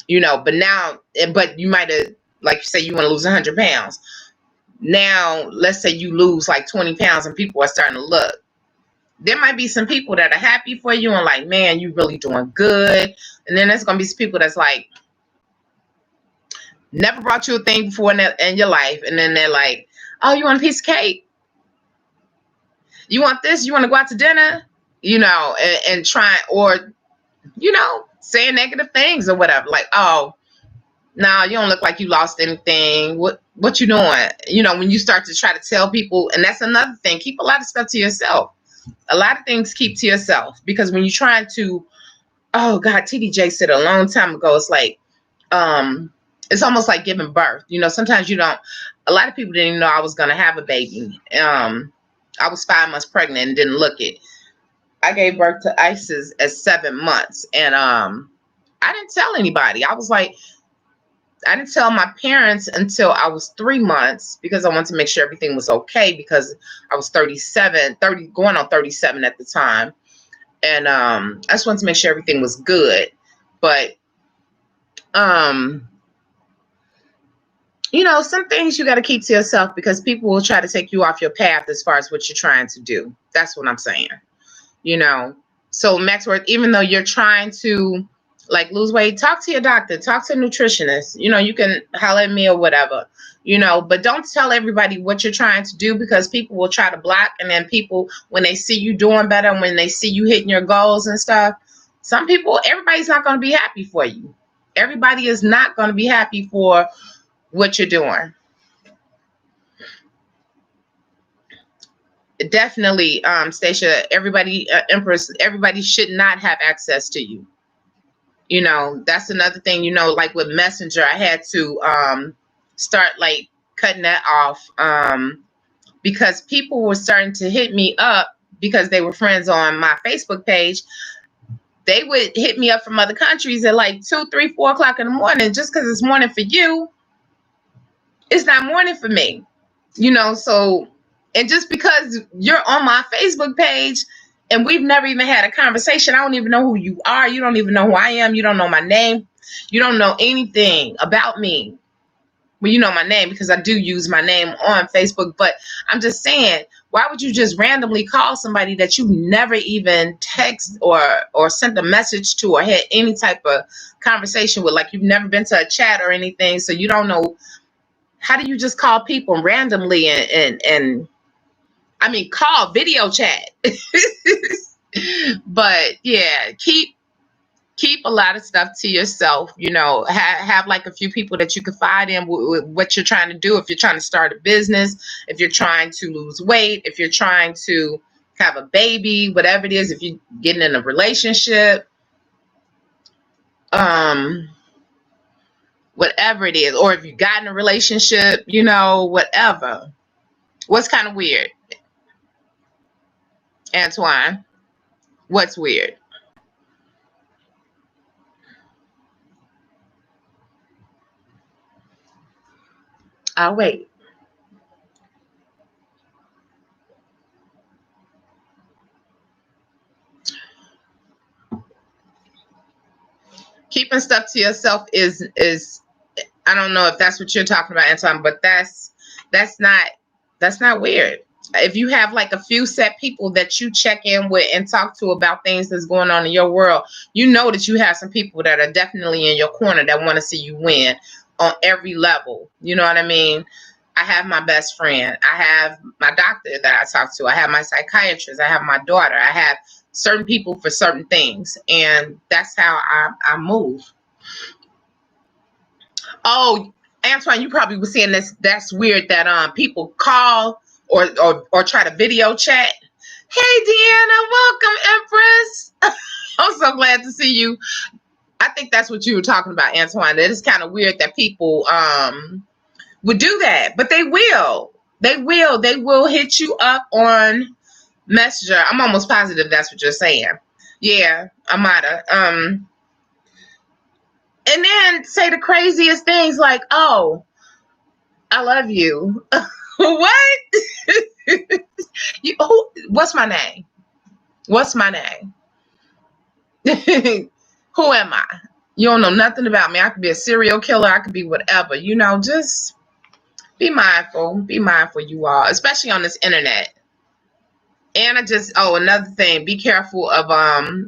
but you might have, like you say, you want to lose 100 pounds. Now, let's say you lose like 20 pounds and people are starting to look. There might be some people that are happy for you and like, man, you really doing good. And then there's going to be some people that's like, never brought you a thing before in your life. And then they're like, oh, you want a piece of cake? You want this? You want to go out to dinner? And try, or, saying negative things or whatever. Like, oh, no, you don't look like you lost anything. What you doing? When you start to try to tell people, and that's another thing, keep a lot of stuff to yourself. A lot of things keep to yourself, because when you're trying to, oh God, TDJ said a long time ago, it's like, it's almost like giving birth. Sometimes a lot of people didn't even know I was going to have a baby. I was 5 months pregnant and didn't look it. I gave birth to Isis at 7 months, and I didn't tell anybody. I didn't tell my parents until I was 3 months, because I wanted to make sure everything was okay, because I was 30, going on 37 at the time. And I just wanted to make sure everything was good. But, some things you got to keep to yourself, because people will try to take you off your path as far as what you're trying to do. That's what I'm saying. So Maxworth, even though you're trying to like lose weight, talk to your doctor, talk to a nutritionist. You can holler at me or whatever, but don't tell everybody what you're trying to do, because people will try to block. And then people, when they see you doing better, when they see you hitting your goals and stuff, everybody's not going to be happy for you. Everybody is not going to be happy for what you're doing. Definitely, Stacia, everybody, Empress, everybody should not have access to you. That's another thing, like with Messenger, I had to start like cutting that off, because people were starting to hit me up because they were friends on my Facebook page. They would hit me up from other countries at like 2, 3, 4 o'clock in the morning. Just because it's morning for you, it's not morning for me. So, and just because you're on my Facebook page and we've never even had a conversation, I don't even know who you are. You don't even know who I am. You don't know my name. You don't know anything about me. Well, you know my name because I do use my name on Facebook. But I'm just saying, Why would you just randomly call somebody that you never even text or sent a message to or had any type of conversation with? Like, you've never been to a chat or anything, so you don't know. How do you just call people randomly and I mean, call video chat? But yeah, keep a lot of stuff to yourself. You know, have like a few people that you confide in with what you're trying to do. If you're trying to start a business, if you're trying to lose weight, if you're trying to have a baby, whatever it is, if you're getting in a relationship, whatever it is, or if you got in a relationship, you know, whatever. What's kind of weird, Antoine? What's weird? I'll wait. Keeping stuff to yourself is I don't know if that's what you're talking about, Antoine, but that's not weird. If you have like a few set people that you check in with and talk to about things that's going on in your world, you know that you have some people that are definitely in your corner that want to see you win on every level. You know what I mean? I have my best friend. I have my doctor that I talk to. I have my psychiatrist. I have my daughter. I have certain people for certain things. And that's how I move. Oh, Antoine, you probably was saying this. That's weird that people call or try to video chat. Hey, Deanna, welcome, Empress. I'm so glad to see you. I think that's what you were talking about, Antoine. That it's kind of weird that people would do that, but they will. They will hit you up on Messenger. I'm almost positive that's what you're saying. Yeah, Amada. And then say the craziest things like, "Oh, I love you." What? What's my name? What's my name? Who am I? You don't know nothing about me. I could be a serial killer. I could be whatever. You know, just be mindful. Be mindful, you all, especially on this internet. And another thing, be careful of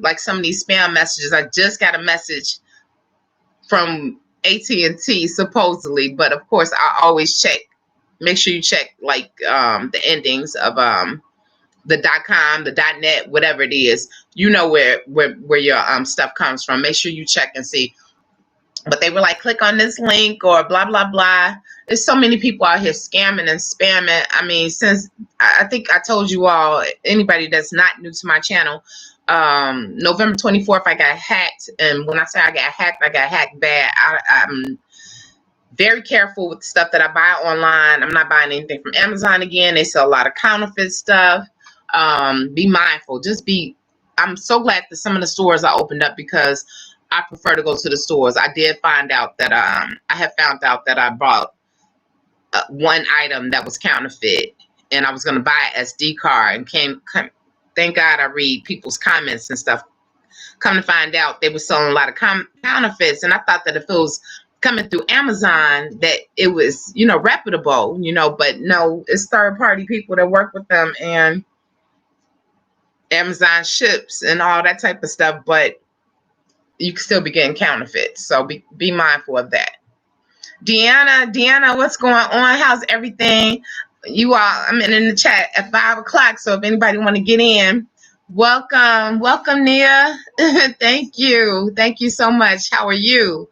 like some of these spam messages. I just got a message from AT&T supposedly, but of course I always check. Make sure you check like the endings of the .com, the .net, whatever it is. You know where your stuff comes from. Make sure you check and see. But they were like, click on this link or blah blah blah. There's so many people out here scamming and spamming. I mean, since I think I told you all, anybody that's not new to my channel, November 24th, I got hacked. And when I say I got hacked bad. I'm very careful with the stuff that I buy online. I'm not buying anything from Amazon again. They sell a lot of counterfeit stuff. Be mindful. I'm so glad that some of the stores I opened up because I prefer to go to the stores. I did find out that I have found out that I bought one item that was counterfeit, and I was going to buy an SD card, and thank God I read people's comments and stuff. Come to find out, they were selling a lot of counterfeits, and I thought that if it was coming through Amazon, that it was, you know, reputable, you know, but no, it's third-party people that work with them, and Amazon ships and all that type of stuff, but you can still be getting counterfeits. So be mindful of that. Deanna, what's going on? How's everything? You all, I'm in the chat at 5 o'clock. So if anybody want to get in, welcome, Nia. Thank you so much. How are you?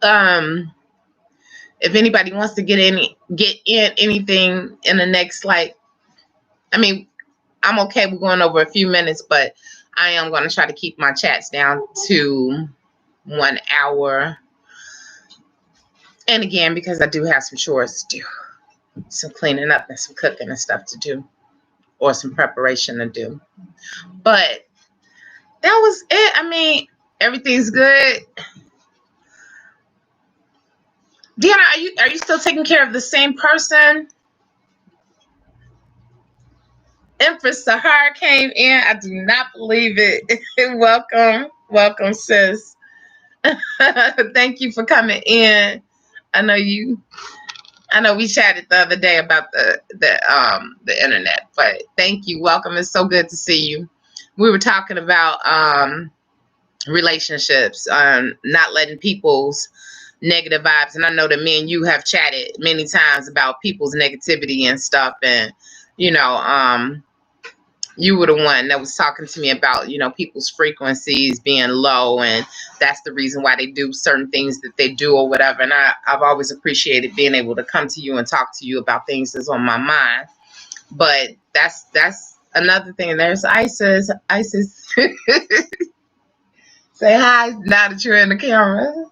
If anybody wants to get in anything in the next, like, I mean, I'm okay with going over a few minutes, but I am going to try to keep my chats down to 1 hour. And again, because I do have some chores to do, some cleaning up and some cooking and stuff to do, or some preparation to do. But that was it. I mean, everything's good. Deanna, are you still taking care of the same person? Empress Sahar came in. I do not believe it. welcome, sis. Thank you for coming in. I know you. I know we chatted the other day about the internet, but thank you. Welcome. It's so good to see you. We were talking about relationships, not letting people's negative vibes, and I know that me and you have chatted many times about people's negativity and stuff, and you know, you were the one that was talking to me about, you know, people's frequencies being low, and that's the reason why they do certain things that they do or whatever. And I've always appreciated being able to come to you and talk to you about things that's on my mind. But that's another thing. There's Isis. Isis, say hi now that you're in the camera.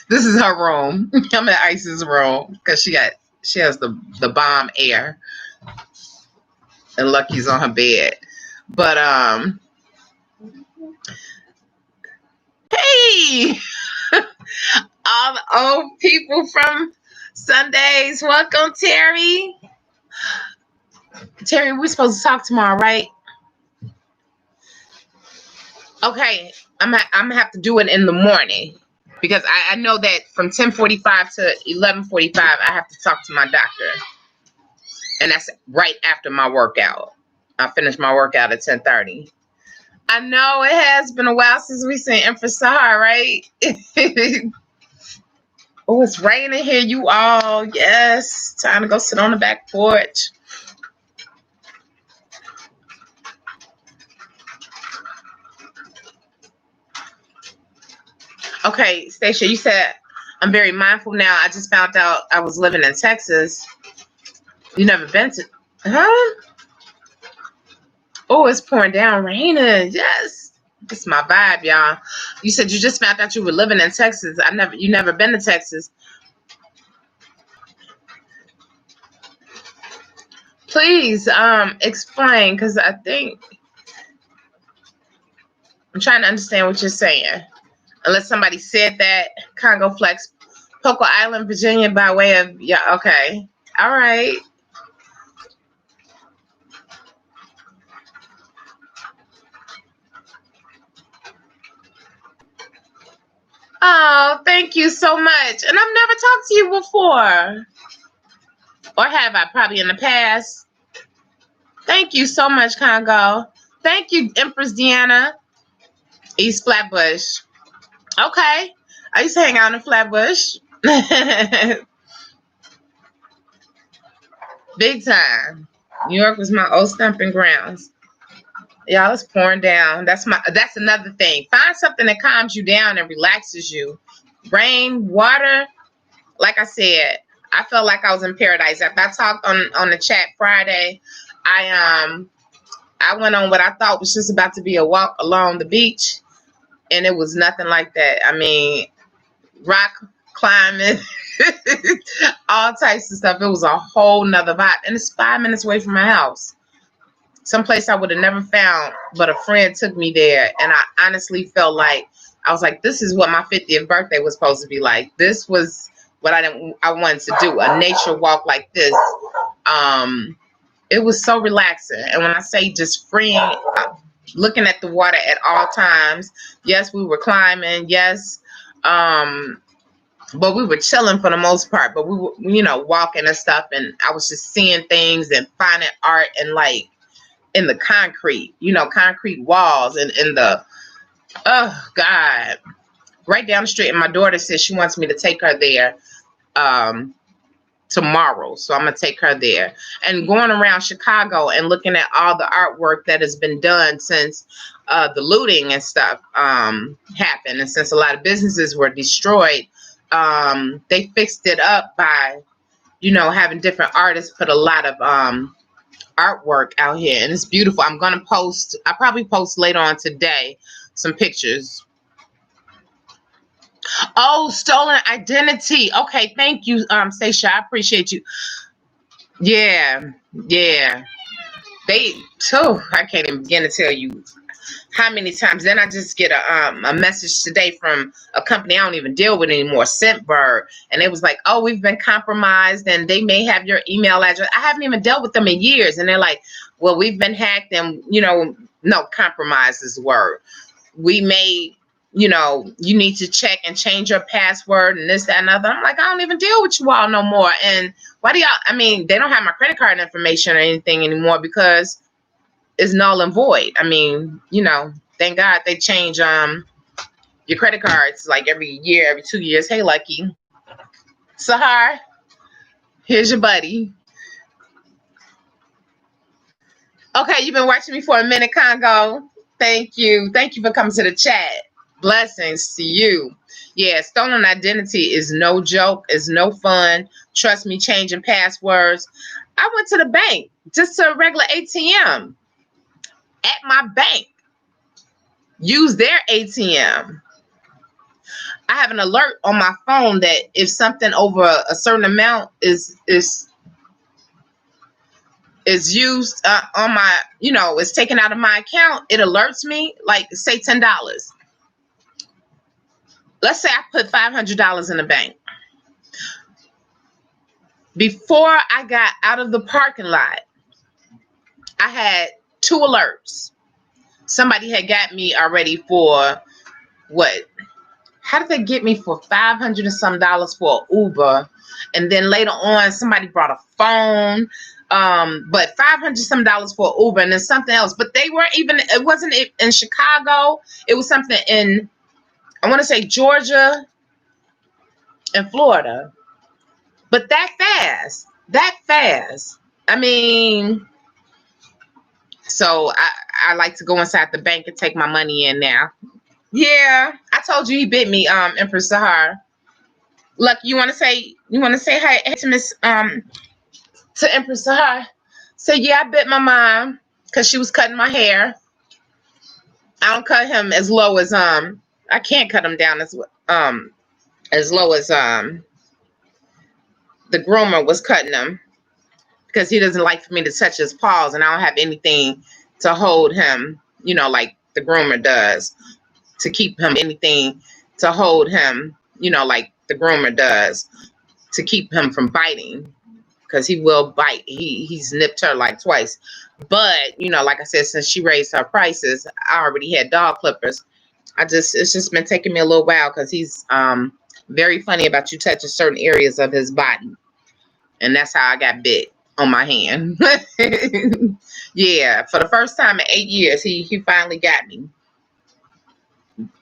This is her room. I'm in Isis' room because she has the bomb air. And Lucky's on her bed. But hey, all the old people from Sundays, welcome, Terry. Terry, we're supposed to talk tomorrow, right? Okay, I'm gonna have to do it in the morning because I know that from 10:45 to 11:45 I have to talk to my doctor, and that's right after my workout. I finish my workout at 10:30. I know it has been a while since we seen Empress, right? Oh, it's raining here, you all. Yes, time to go sit on the back porch. Okay, Stacia, you said I'm very mindful now. I just found out I was living in Texas. You never been to, huh? Oh, it's pouring down, raining. Yes, it's my vibe, y'all. You said you just found out you were living in Texas. You never been to Texas. Please, explain, because I think I'm trying to understand what you're saying. Unless somebody said that Congo Flex, Poco Island, Virginia, by way of, yeah, okay. All right. Oh, thank you so much. And I've never talked to you before. Or have I? Probably in the past. Thank you so much, Congo. Thank you, Empress Deanna. East Flatbush. Okay. I used to hang out in Flatbush. Big time. New York was my old stomping grounds. Y'all, it's pouring down. That's another thing. Find something that calms you down and relaxes you. Rain, water. Like I said, I felt like I was in paradise. After I talked on the chat Friday, I went on what I thought was just about to be a walk along the beach, and it was nothing like that. I mean, rock climbing, all types of stuff. It was a whole nother vibe, and it's 5 minutes away from my house. Someplace I would have never found, but a friend took me there, and I honestly felt like I was like, this is what my 50th birthday was supposed to be like. This was what I wanted to do, a nature walk like this. It was so relaxing, and when I say just freeing, looking at the water at all times. Yes, we were climbing. Yes, but we were chilling for the most part. But we were, walking and stuff, and I was just seeing things and finding art and like in the concrete, concrete walls and in the, oh God, right down the street. And my daughter says she wants me to take her there tomorrow, so I'm gonna take her there. And going around Chicago and looking at all the artwork that has been done since the looting and stuff happened, and since a lot of businesses were destroyed, they fixed it up by having different artists put a lot of artwork out here, and it's beautiful. I'll probably post later on today some pictures. Oh, stolen identity. Okay, thank you, Stacia. I appreciate you. Yeah. I can't even begin to tell you how many times. Then I just get a message today from a company I don't even deal with anymore, Scentbird, and it was like, oh, we've been compromised, and they may have your email address. I haven't even dealt with them in years, and they're like, well, we've been hacked, and no, compromise is the word. We may you know, you need to check and change your password and this, that, and other. I'm like, I don't even deal with you all no more. And why do y'all, I mean, they don't have my credit card information or anything anymore because it's null and void. I mean, you know, thank God they change your credit cards like every year, every 2 years. Hey, Lucky. Sahar, here's your buddy. Okay, you've been watching me for a minute, Congo. Thank you. Thank you for coming to the chat. Blessings to you. Yeah, stolen identity is no joke. It's no fun. Trust me, changing passwords. I went to the bank, just to a regular ATM at my bank. Use their ATM. I have an alert on my phone that if something over a certain amount is used on my, you know, is taken out of my account, it alerts me, like say $10. Let's say I put $500 in the bank. Before I got out of the parking lot, I had 2 alerts. Somebody had got me already for what? How did they get me for $500 and some dollars for Uber? And then later on, somebody brought a phone. But $500 some dollars for Uber and then something else. But they weren't even, it wasn't in Chicago. It was something in, I want to say Georgia and Florida. But that fast. I mean, so I like to go inside the bank and take my money in now. Yeah, I told you he bit me, Empress Sahar. Lucky, you want to say hi to Miss to Empress Sahar? So yeah, I bit my mom because she was cutting my hair. I don't cut him as low as I can't cut him down as low as the groomer was cutting him because he doesn't like for me to touch his paws, and I don't have anything to hold him, you know, like the groomer does, to keep him anything to hold him, you know, like the groomer does, to keep him from biting, because he will bite. He's nipped her like twice. But, you know, like I said, since she raised her prices, I already had dog clippers. It's just been taking me a little while because he's very funny about you touching certain areas of his body. And that's how I got bit on my hand. Yeah, for the first time in 8 years, he finally got me.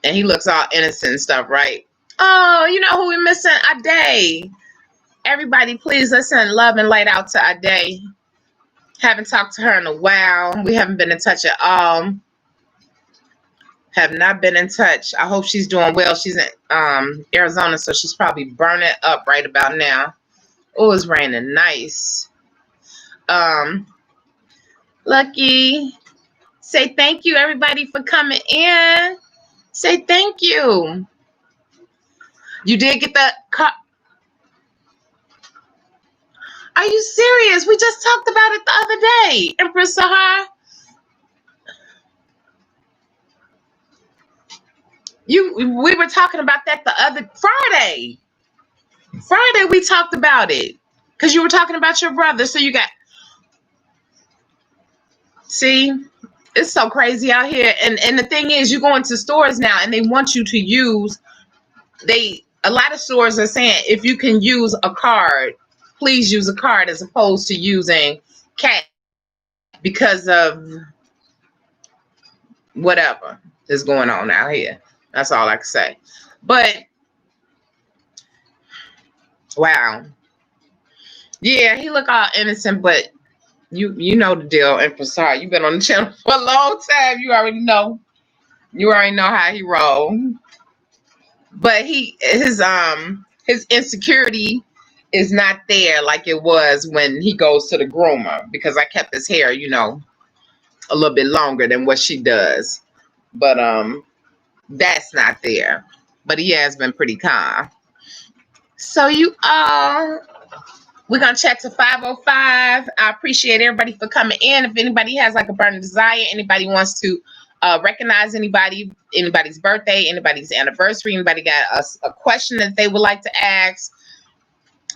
And he looks all innocent and stuff, right? Oh, you know who we're missing? Ade. Everybody, please listen, love and light out to Ade. Haven't talked to her in a while. We haven't been in touch at all. Have not been in touch. I hope she's doing well. She's in Arizona, so she's probably burning up right about now. Oh, it's raining nice. Lucky. Say thank you, everybody, for coming in. Say thank you. You did get the car. Are you serious? We just talked about it the other day, Empress Sahar. We were talking about that the other Friday. Friday we talked about it because you were talking about your brother. So you got, see, it's so crazy out here. And the thing is, you go into stores now and they want you to use, a lot of stores are saying if you can use a card, please use a card as opposed to using cash because of whatever is going on out here. That's all I can say. But wow. Yeah, he look all innocent, but you know the deal, Empress. Sorry, you've been on the channel for a long time. You already know. You already know how he roll. But his insecurity is not there like it was when he goes to the groomer, because I kept his hair, you know, a little bit longer than what she does. But that's not there. But he has been pretty calm. So you all, we're going to chat to 5:05. I appreciate everybody for coming in. If anybody has like a burning desire, anybody wants to recognize anybody's birthday, anybody's anniversary, anybody got a question that they would like to ask.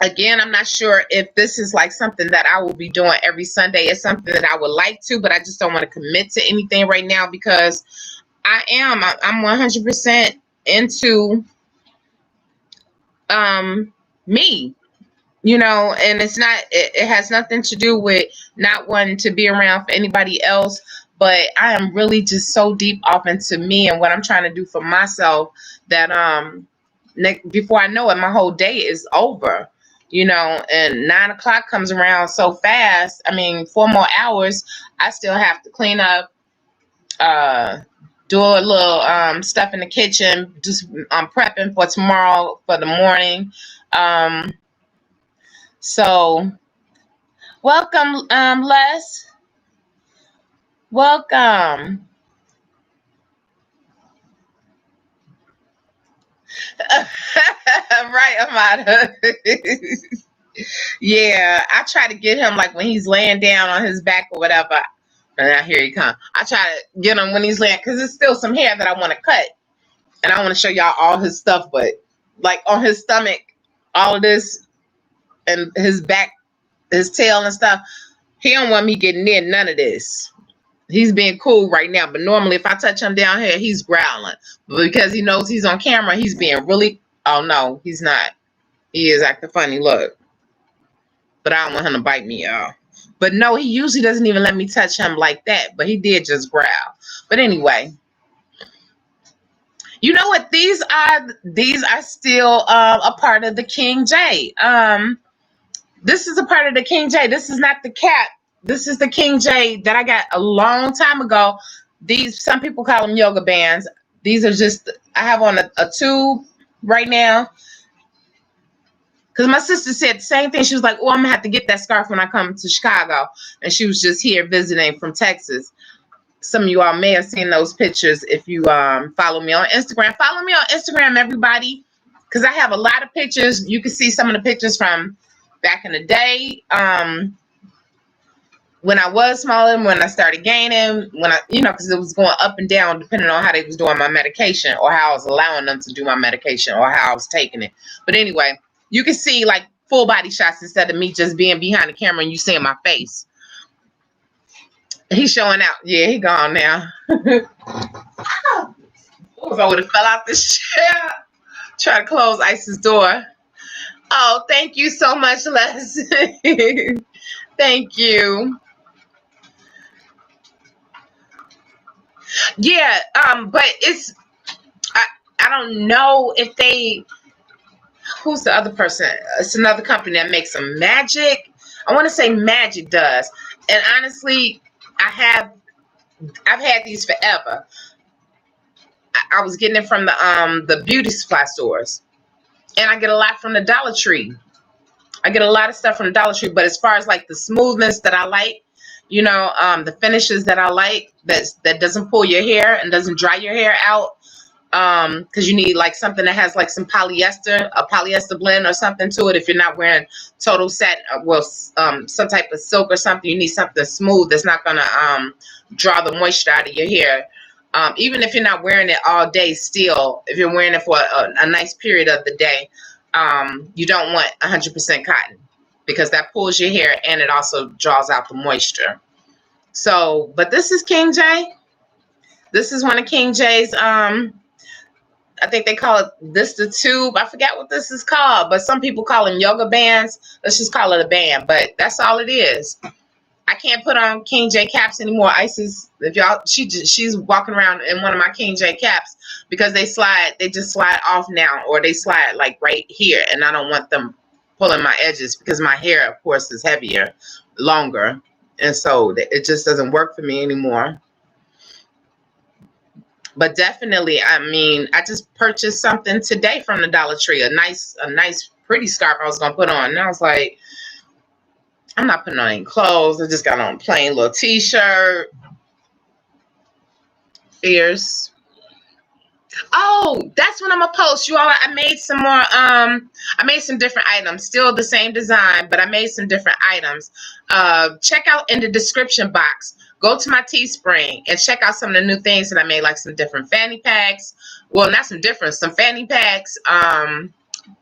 Again, I'm not sure if this is like something that I will be doing every Sunday. It's something that I would like to, but I just don't want to commit to anything right now because I'm 100% into me, you know, and it's not, it has nothing to do with not wanting to be around for anybody else, but I am really just so deep off into me and what I'm trying to do for myself that before I know it, my whole day is over, you know, and 9 o'clock comes around so fast. I mean, 4 more hours, I still have to clean up, do a little stuff in the kitchen, just prepping for tomorrow for the morning. So welcome, Les. Welcome. Right, Amada. Yeah, I try to get him like when he's laying down on his back or whatever. And now here he come. I try to get him when he's laying because there's still some hair that I want to cut, and I want to show y'all all his stuff. But like on his stomach, all of this, and his back, his tail and stuff, he don't want me getting near none of this. He's being cool right now, but normally if I touch him down here, he's growling. But because he knows he's on camera, he's being really, oh no, he's not. He is acting funny, look. But I don't want him to bite me, y'all. But no, he usually doesn't even let me touch him like that, but he did just growl. But anyway, you know what? These are still a part of the King J. This is a part of the King J. This is not the cap. This is the King J that I got a long time ago. These, some people call them yoga bands. These are just, I have on a tube right now. Because my sister said the same thing. She was like, oh, I'm going to have to get that scarf when I come to Chicago. And she was just here visiting from Texas. Some of you all may have seen those pictures if you follow me on Instagram. Follow me on Instagram, everybody. Because I have a lot of pictures. You can see some of the pictures from back in the day. When I was smaller, when I started gaining, when I, you know, because it was going up and down depending on how they was doing my medication or how I was allowing them to do my medication or how I was taking it. But anyway, you can see like full body shots instead of me just being behind the camera and you seeing my face. He's showing out. Yeah, he gone now. If I would have fell out this chair, try to close Ice's door. Oh, thank you so much, Les. Thank you. Yeah, but it's, I don't know if they, who's the other person? It's another company that makes some Magic. I want to say Magic does. And honestly, I've had these forever. I was getting it from the beauty supply stores. And I get a lot from the Dollar Tree. I get a lot of stuff from the Dollar Tree, but as far as like the smoothness that I like, you know, the finishes that I like, that doesn't pull your hair and doesn't dry your hair out, because you need like something that has like some polyester, a polyester blend or something to it. If you're not wearing total set, well, some type of silk or something, you need something smooth that's not gonna draw the moisture out of your hair. Even if you're not wearing it all day, still, if you're wearing it for a nice period of the day, you don't want 100% cotton because that pulls your hair and it also draws out the moisture. So, but this is King J. This is one of King J's, I think they call it this the tube. I forget what this is called, but some people call them yoga bands. Let's just call it a band, but that's all it is. I can't put on King J caps anymore. Isis, if y'all, she's walking around in one of my King J caps because they just slide off now, or they slide like right here, and I don't want them pulling my edges because my hair, of course, is heavier, longer, and so it just doesn't work for me anymore. But definitely, I mean, I just purchased something today from the Dollar Tree, a nice, pretty scarf I was gonna put on, and I was like, I'm not putting on any clothes. I just got on a plain little t-shirt. Fierce. Oh, that's what I'm gonna post. You all, I made some more, I made some different items. Still the same design, but I made some different items. Check out in the description box. Go to my Teespring and check out some of the new things that I made, like some different fanny packs. Well, not some different, some fanny packs,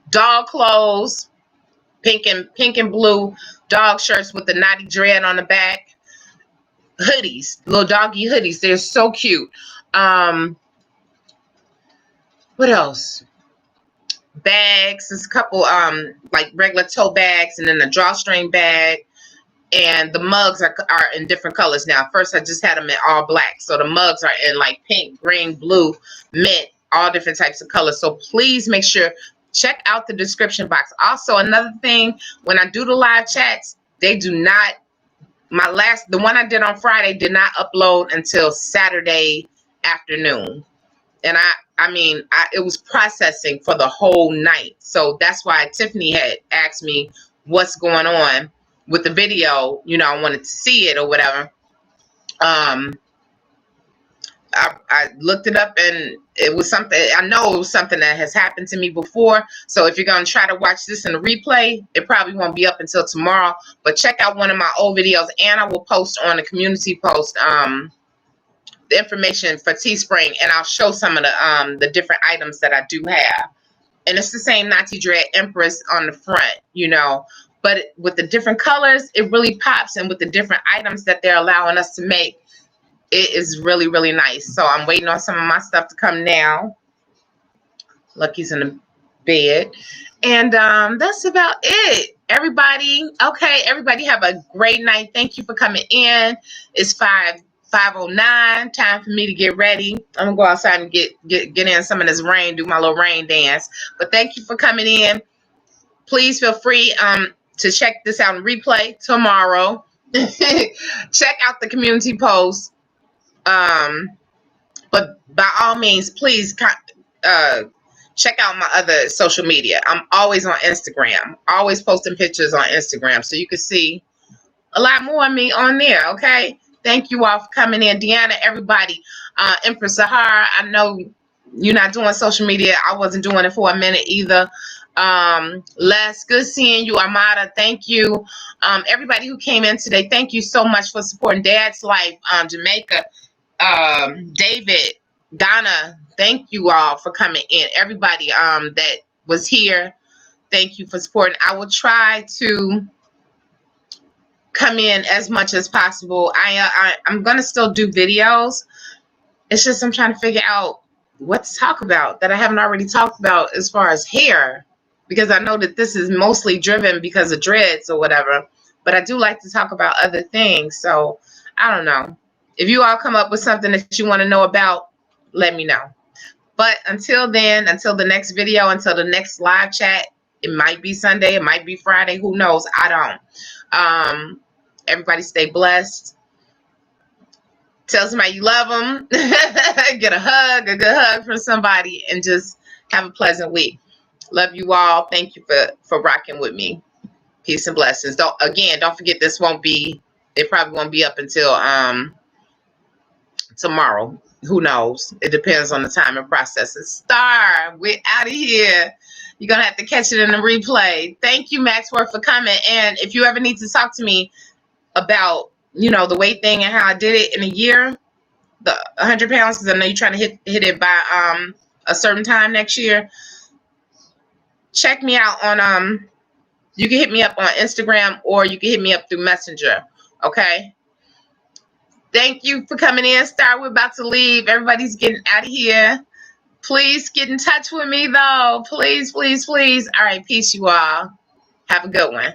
dog clothes, pink and blue dog shirts with the Natty dread on the back, hoodies, little doggy hoodies. They're so cute. What What else? Bags. There's a couple like regular tote bags, and then a drawstring bag. And the mugs are in different colors now. First, I just had them in all black. So the mugs are in like pink, green, blue, mint, all different types of colors. So please make sure, check out the description box. Also, another thing, when I do the live chats, they do not, the one I did on Friday did not upload until Saturday afternoon. And it was processing for the whole night. So that's why Tiffany had asked me what's going on with the video. You know, I wanted to see it or whatever. I looked it up, and it was something, I know it was something that has happened to me before. So if you're going to try to watch this in the replay, it probably won't be up until tomorrow. But check out one of my old videos, and I will post on the community post the information for Teespring, and I'll show some of the different items that I do have. And it's the same Natty Dread Empress on the front, you know, but with the different colors, it really pops. And with the different items that they're allowing us to make, it is really, really nice. So I'm waiting on some of my stuff to come now. Lucky's in the bed. And that's about it. Everybody, okay, everybody have a great night. Thank you for coming in. It's 5:09. Time for me to get ready. I'm gonna go outside and get in some of this rain, do my little rain dance. But thank you for coming in. Please feel free to check this out in replay tomorrow. Check out the community post. But by all means, please check out my other social media. I'm always on Instagram, always posting pictures on Instagram, so you can see a lot more of me on there. Okay, thank you all for coming in. Deanna, everybody, Empress Sahara, I know you're not doing social media. I wasn't doing it for a minute either. Les, good seeing you. Armada, thank you. Everybody who came in today, thank you so much for supporting Dad's Life. Jamaica, David, Donna, thank you all for coming in. Everybody that was here, thank you for supporting. I will try to come in as much as possible. I'm gonna still do videos. It's just I'm trying to figure out what to talk about that I haven't already talked about as far as hair, because I know that this is mostly driven because of dreads or whatever, but I do like to talk about other things. So I don't know. If you all come up with something that you want to know about, let me know. But until then, until the next video, until the next live chat, it might be Sunday, it might be Friday, who knows? I don't. Everybody stay blessed. Tell somebody you love them. Get a good hug from somebody, and just have a pleasant week. Love you all. Thank you for rocking with me. Peace and blessings. Don't forget, this won't be, it probably won't be up until tomorrow. Who knows? It depends on the time and processes. Star, we're out of here. You're going to have to catch it in the replay. Thank you, Maxworth, for coming. And if you ever need to talk to me about, you know, the weight thing and how I did it in a year, the 100 pounds, because I know you're trying to hit it by a certain time next year, check me out on, you can hit me up on Instagram, or you can hit me up through Messenger. Okay? Thank you for coming in, Star. We're about to leave. Everybody's getting out of here. Please get in touch with me, though. Please, please, please. All right. Peace, you all. Have a good one.